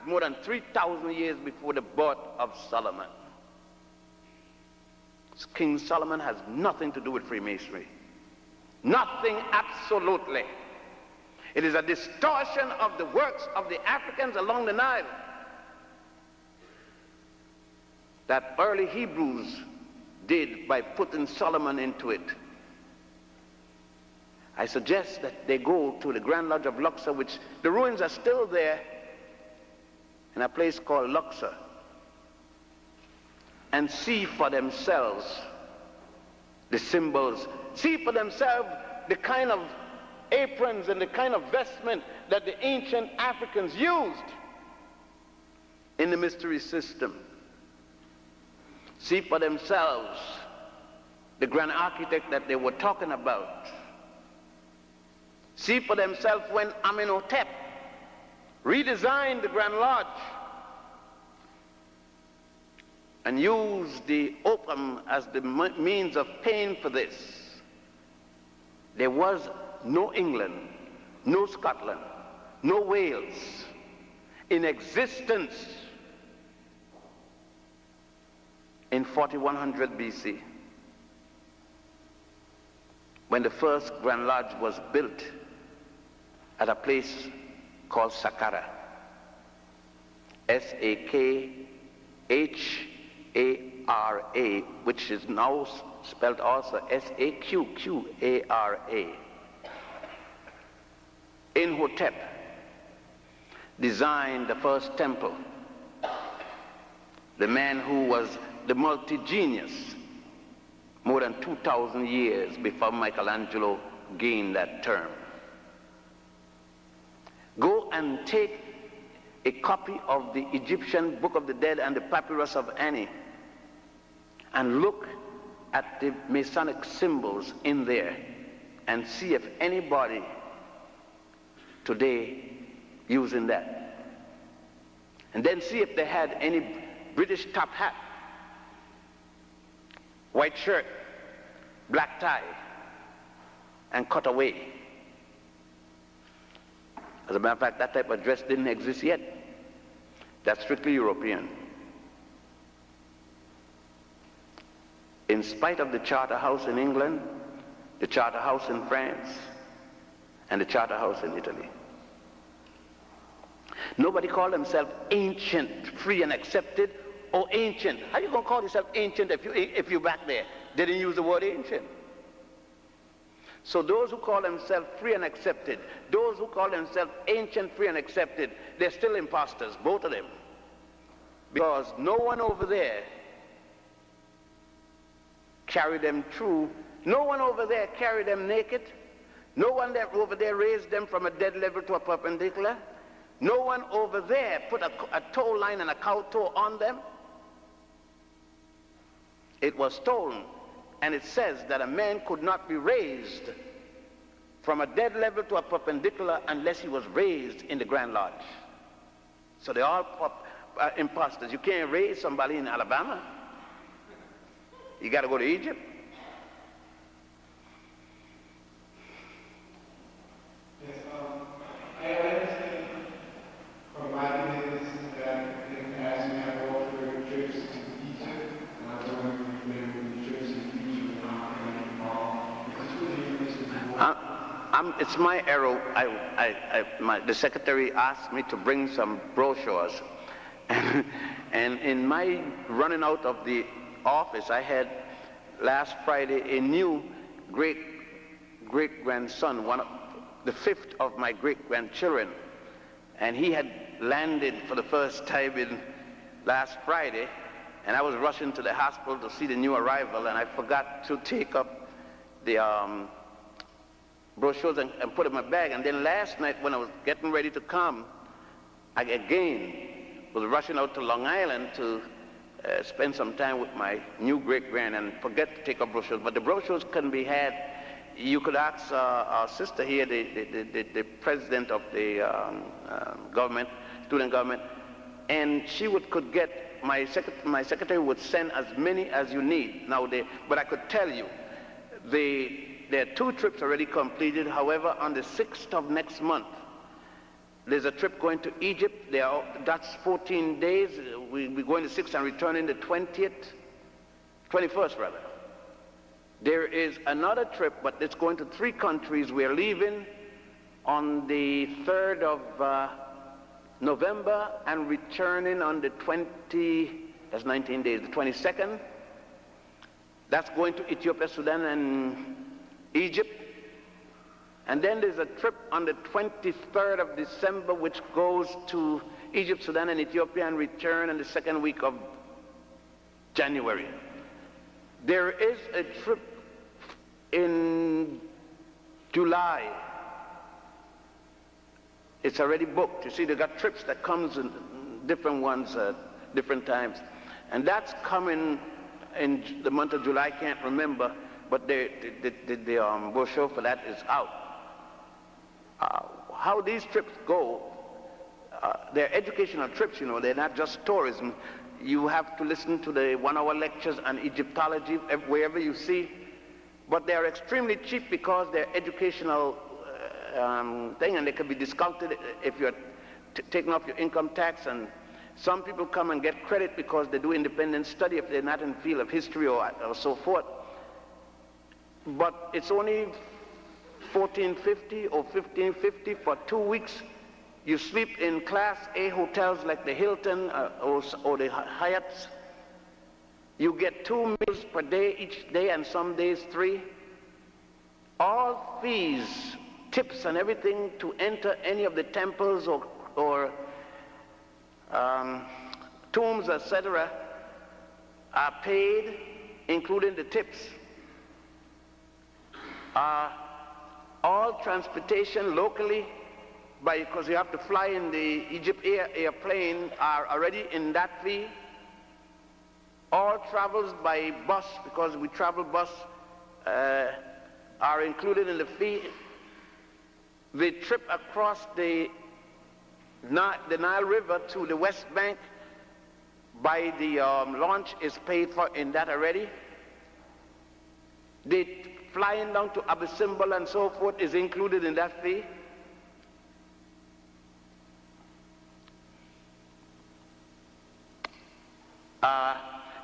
more than 3,000 years before the birth of Solomon. King Solomon has nothing to do with Freemasonry. Nothing, absolutely. It is a distortion of the works of the Africans along the Nile that early Hebrews did by putting Solomon into it. I suggest that they go to the Grand Lodge of Luxor, which the ruins are still there in a place called Luxor, and see for themselves the symbols, see for themselves the kind of aprons and the kind of vestment that the ancient Africans used in the mystery system. See for themselves the grand architect that they were talking about. See for themselves when Amenhotep redesigned the Grand Lodge and used the opium as the means of paying for this. There was no England, no Scotland, no Wales in existence in 4100 BC, when the first Grand Lodge was built at a place called Saqqara. S-A-K-H-A-R-A, which is now spelled also S-A-Q-Q-A-R-A. Imhotep designed the first temple. The man who was the multi-genius more than 2,000 years before Michelangelo gained that term. Go and take a copy of the Egyptian Book of the Dead and the Papyrus of Ani and look at the Masonic symbols in there and see if anybody today using that. And then see if they had any British top hat, white shirt, black tie, and cut away. As a matter of fact, that type of dress didn't exist yet. That's strictly European. In spite of the Charter House in England, the Charter House in France, and the Charter House in Italy. Nobody called themselves ancient, free and accepted, or ancient. How you going to call yourself ancient if you're back there? They didn't use the word ancient. So those who call themselves free and accepted, those who call themselves ancient, free and accepted, they're still imposters, both of them. Because no one over there carried them through. No one over there carried them naked. No one over there raised them from a dead level to a perpendicular. No one over there put a toe line and a cow toe on them. It was stolen, and it says that a man could not be raised from a dead level to a perpendicular unless he was raised in the Grand Lodge. So they're all imposters. You can't raise somebody in Alabama. You got to go to Egypt. Yes, I understand from my business that in the past we have offered trips to Egypt, and I was wondering if there would be trips in the future and how can I involve? Because it's really information. It's my arrow. The secretary asked me to bring some brochures, And in my running out of the office, I had last Friday a new great-grandson, the fifth of my great-grandchildren. And he had landed for the first time last Friday, and I was rushing to the hospital to see the new arrival, and I forgot to take up the brochures and put in my bag. And then last night when I was getting ready to come, I again was rushing out to Long Island to spend some time with my new great-grand and forget to take up brochures. But the brochures couldn't be had. You could ask our sister here, the president of the government, student government, and she could get, my secretary would send as many as you need. Now, but I could tell you, there are 2 trips already completed. However, on the 6th of next month, there's a trip going to Egypt. That's 14 days. We're going the 6th and returning the 21st rather. There is another trip, but it's going to 3 countries. We're leaving on the 3rd of November and returning on the that's 19 days, the 22nd. That's going to Ethiopia, Sudan, and Egypt. And then there's a trip on the 23rd of December which goes to Egypt, Sudan, and Ethiopia and return in the 2nd week of January. There is a trip in July. It's already booked. You see, they got trips that comes in different ones at different times. And that's coming in the month of July. I can't remember, but the brochure for that is out. How these trips go, they're educational trips, you know, they're not just tourism. You have to listen to the 1-hour lectures on Egyptology wherever you see, but they're extremely cheap because they're educational thing, and they can be discounted if you're taking off your income tax. And some people come and get credit because they do independent study if they're not in the field of history or so forth. But it's only $14.50 or $15.50 for 2 weeks. You sleep in Class A hotels like the Hilton or the Hyatts. You get 2 meals per day each day, and some days 3. All fees, tips and everything to enter any of the temples or tombs, etc., are paid, including the tips. All transportation locally, because you have to fly in the Egypt airplane, are already in that fee. All travels by bus, because we travel bus, are included in the fee. The trip across the Nile River to the West Bank by the launch is paid for in that already. The flying down to Abu Simbel and so forth is included in that fee.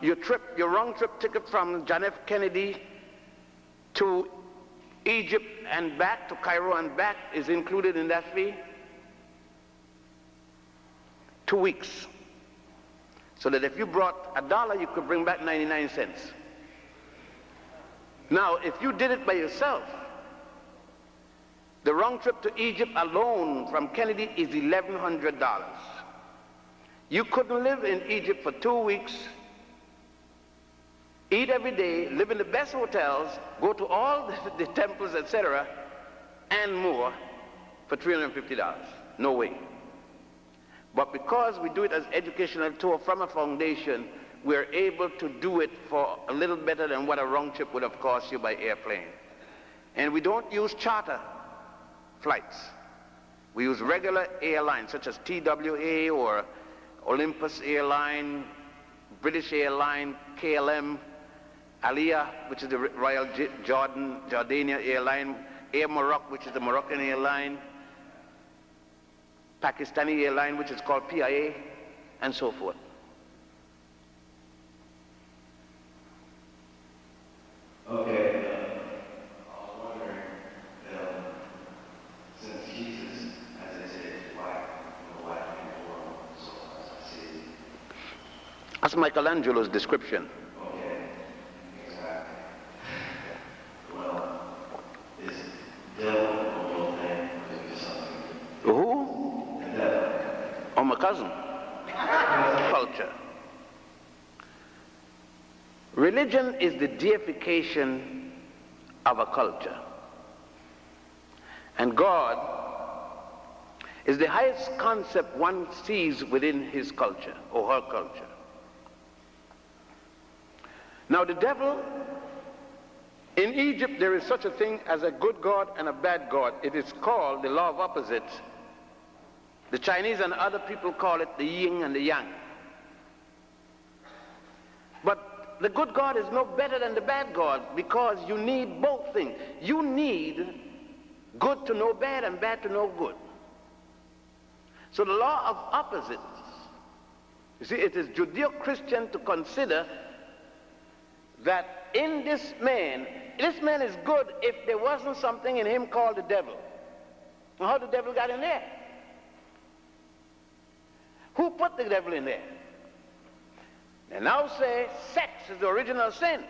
Your round trip ticket from John F. Kennedy to Egypt and back, to Cairo and back, is included in that fee. 2 weeks. So that if you brought $1, you could bring back 99 cents. Now, if you did it by yourself, the round trip to Egypt alone from Kennedy is $1,100. You couldn't live in Egypt for 2 weeks, eat every day, live in the best hotels, go to all the temples, etc., and more for $350. No way. But because we do it as educational tour from a foundation, we're able to do it for a little better than what a round trip would have cost you by airplane. And we don't use charter flights. We use regular airlines such as TWA or Olympus Airline, British Airline, KLM, Aliyah, which is the Royal Jordania Airline, Air Morocco, which is the Moroccan airline, Pakistani airline, which is called PIA, and so forth. Okay, I was wondering, since Jesus, as they say, is white, the white man of the world, so as I see, That's Michelangelo's description. Okay, exactly. Well, is devil a real thing, or is it just something? Who? The devil. Oh, my cousin. Culture. Religion is the deification of a culture. And God is the highest concept one sees within his culture or her culture. Now the devil, in Egypt there is such a thing as a good God and a bad God. It is called the law of opposites. The Chinese and other people call it the yin and the yang. But the good God is no better than the bad God, because you need both things. You need good to know bad and bad to know good. So the law of opposites, you see, it is Judeo-Christian to consider that in this man is good if there wasn't something in him called the devil. Now, how the devil got in there? Who put the devil in there? They now say sex is the original sin.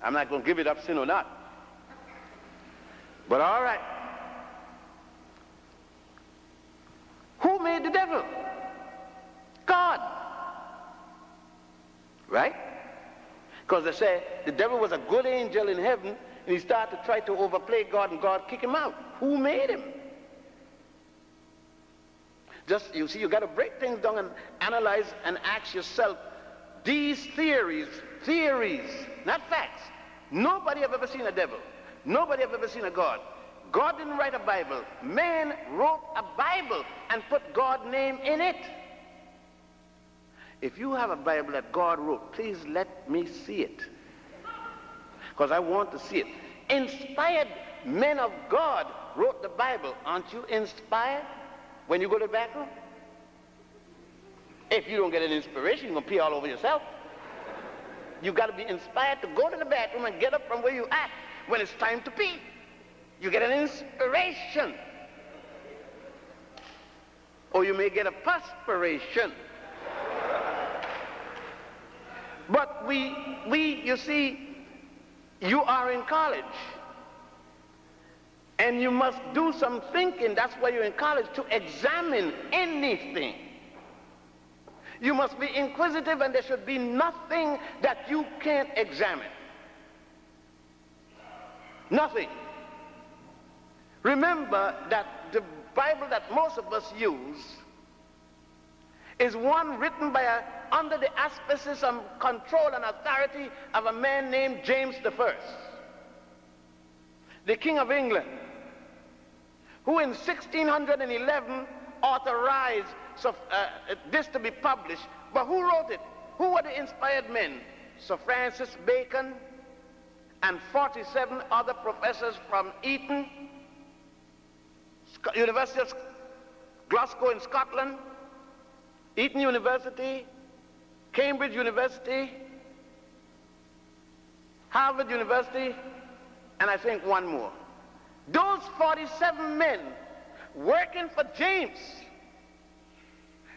I'm not going to give it up, sin or not. But all right. Who made the devil? God. Right? Because they say the devil was a good angel in heaven, and he started to try to overplay God, and God kicked him out. Who made him? Just, you see, you got to break things down and analyze and ask yourself, these theories, not facts. Nobody have ever seen a devil. Nobody have ever seen a God. God didn't write a Bible. Man wrote a Bible and put God's name in it. If you have a Bible that God wrote, please let me see it, because I want to see it. Inspired men of God wrote the Bible. Aren't you inspired when you go to the bathroom? If you don't get an inspiration, you're going to pee all over yourself. You got to be inspired to go to the bathroom and get up from where you at when it's time to pee. You get an inspiration. Or you may get a perspiration. But you see, you are in college. And you must do some thinking. That's why you're in college, to examine anything. You must be inquisitive, and there should be nothing that you can't examine. Nothing. Remember that the Bible that most of us use is one written by under the auspices and control and authority of a man named James I, the King of England, who in 1611 authorized this to be published. But who wrote it? Who were the inspired men? Sir Francis Bacon and 47 other professors from Eton, University of Glasgow in Scotland, Eton University, Cambridge University, Harvard University, and I think one more. Those 47 men working for James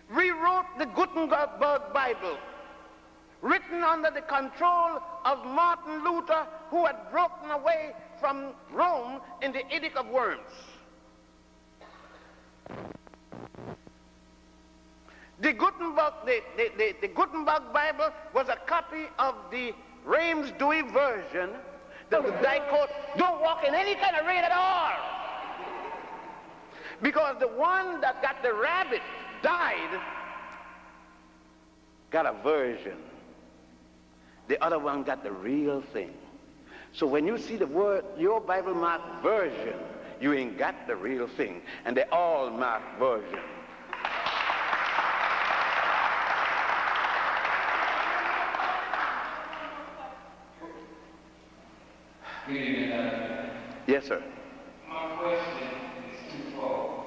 rewrote the Gutenberg Bible, written under the control of Martin Luther, who had broken away from Rome in the Edict of Worms. The Gutenberg Bible was a copy of the Reims-Douay version that the Dycote don't walk in any kind of rain at all. Because the one that got the rabbit died, got a version. The other one got the real thing. So when you see the word, your Bible marked version, you ain't got the real thing. And they all mark version. Good evening, Dr. Yes, sir. My question is twofold.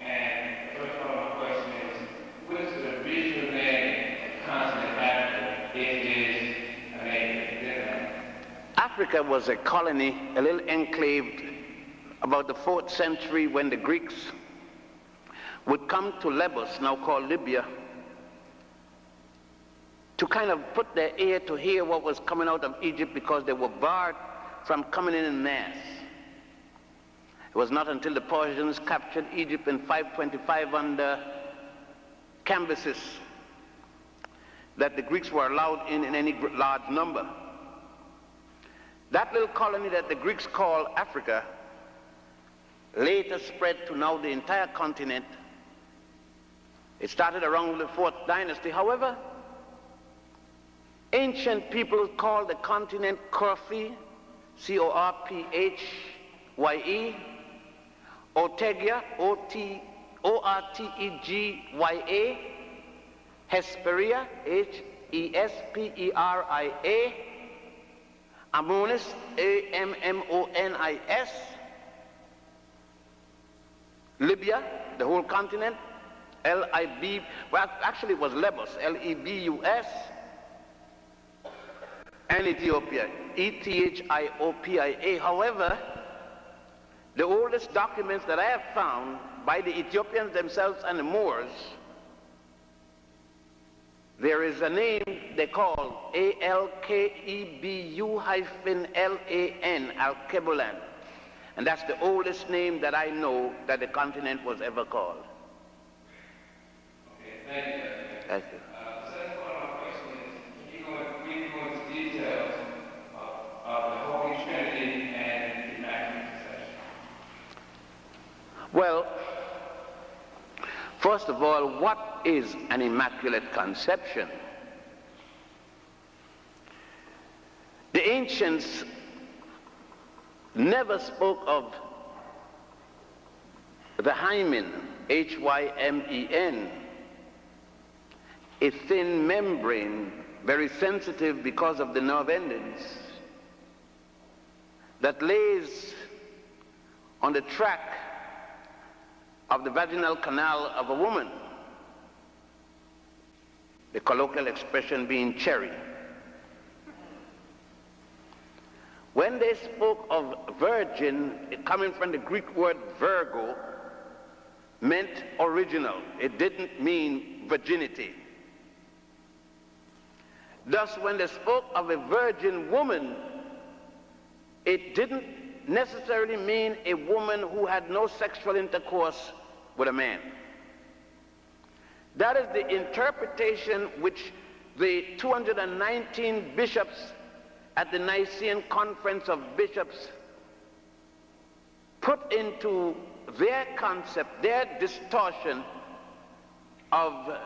And the first part of my question is, what is the original name of continent Africa? It is a name. Africa was a colony, a little enclave, about the 4th century, when the Greeks would come to Lesbos, now called Libya, to kind of put their ear to hear what was coming out of Egypt, because they were barred from coming in mass. It was not until the Persians captured Egypt in 525 under Cambyses that the Greeks were allowed in any large number. That little colony that the Greeks call Africa later spread to now the entire continent. It started around the 4th dynasty. However, ancient people called the continent Corphy, C-O-R-P-H-Y-E, Ortegia, O-R-T-E-G-Y-A, Hesperia, H-E-S-P-E-R-I-A, Amonis, A-M-M-O-N-I-S, Libya, the whole continent, L-I-B, well, actually it was Lebus, L-E-B-U-S, and Ethiopia, E-T-H-I-O-P-I-A. However, the oldest documents that I have found by the Ethiopians themselves and the Moors, there is a name they call A-L-K-E-B-U-L-A-N, Alkebulan. And that's the oldest name that I know that the continent was ever called. Okay, thank you. Thank you. The second part of my question is, can you go into details of the Holy Trinity and Immaculate Conception? Well, first of all, what is an Immaculate Conception? The ancients never spoke of the hymen, H-Y-M-E-N, a thin membrane, very sensitive because of the nerve endings, that lays on the track of the vaginal canal of a woman, the colloquial expression being cherry. When they spoke of virgin, it coming from the Greek word virgo, meant original. It didn't mean virginity. Thus, when they spoke of a virgin woman, it didn't necessarily mean a woman who had no sexual intercourse with a man. That is the interpretation which the 219 bishops at the Nicene Conference of Bishops put into their concept, their distortion of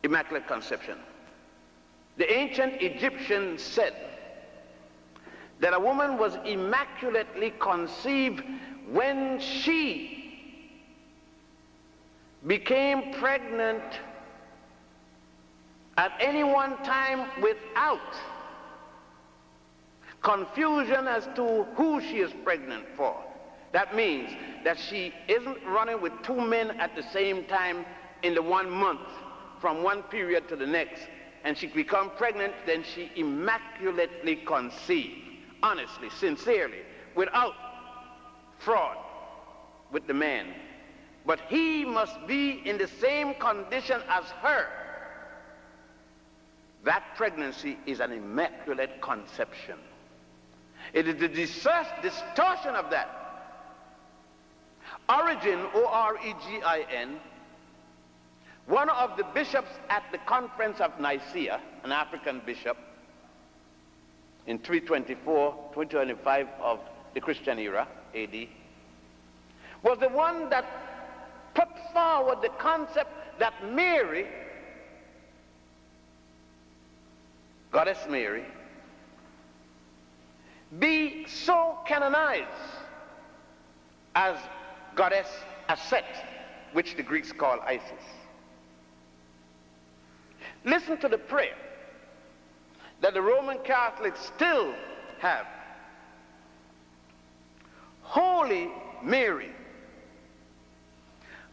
Immaculate Conception. The ancient Egyptians said that a woman was immaculately conceived when she became pregnant at any one time without confusion as to who she is pregnant for. That means that she isn't running with two men at the same time in the 1 month from one period to the next, and she become pregnant, then she immaculately conceived, honestly, sincerely, without fraud with the man. But he must be in the same condition as her. That pregnancy is an immaculate conception. It is the distortion of that. Origin, O-R-E-G-I-N, one of the bishops at the Conference of Nicaea, an African bishop, in 325 of the Christian era, AD, was the one that put forward the concept that Mary, Goddess Mary, be so canonized as Goddess Aset, which the Greeks call Isis. Listen to the prayer that the Roman Catholics still have. Holy Mary,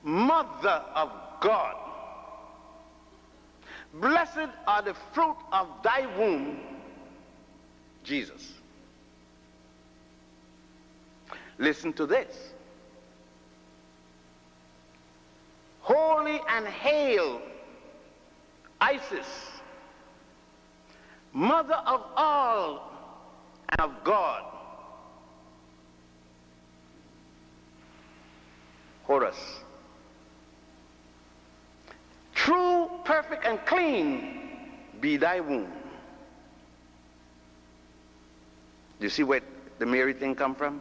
Mother of God, blessed are the fruit of thy womb, Jesus. Listen to this. Holy and hail, Isis, mother of all and of God. Horus, true, perfect, and clean be thy womb. Do you see where the Mary thing come from?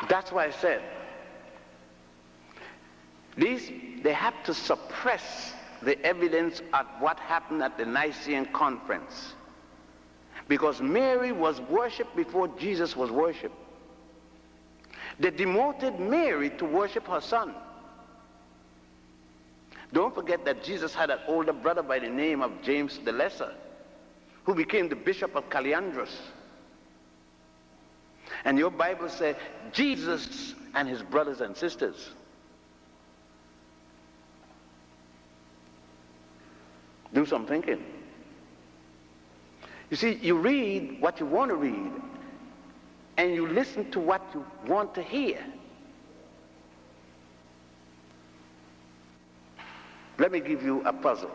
That's why I said they have to suppress the evidence of what happened at the Nicene Conference, because Mary was worshipped before Jesus was worshipped. They demoted Mary to worship her son. Don't forget that Jesus had an older brother by the name of James the Lesser, who became the bishop of Caliandros. And your Bible said Jesus and his brothers and sisters. Do some thinking. You see, you read what you want to read, and you listen to what you want to hear. Let me give you a puzzle.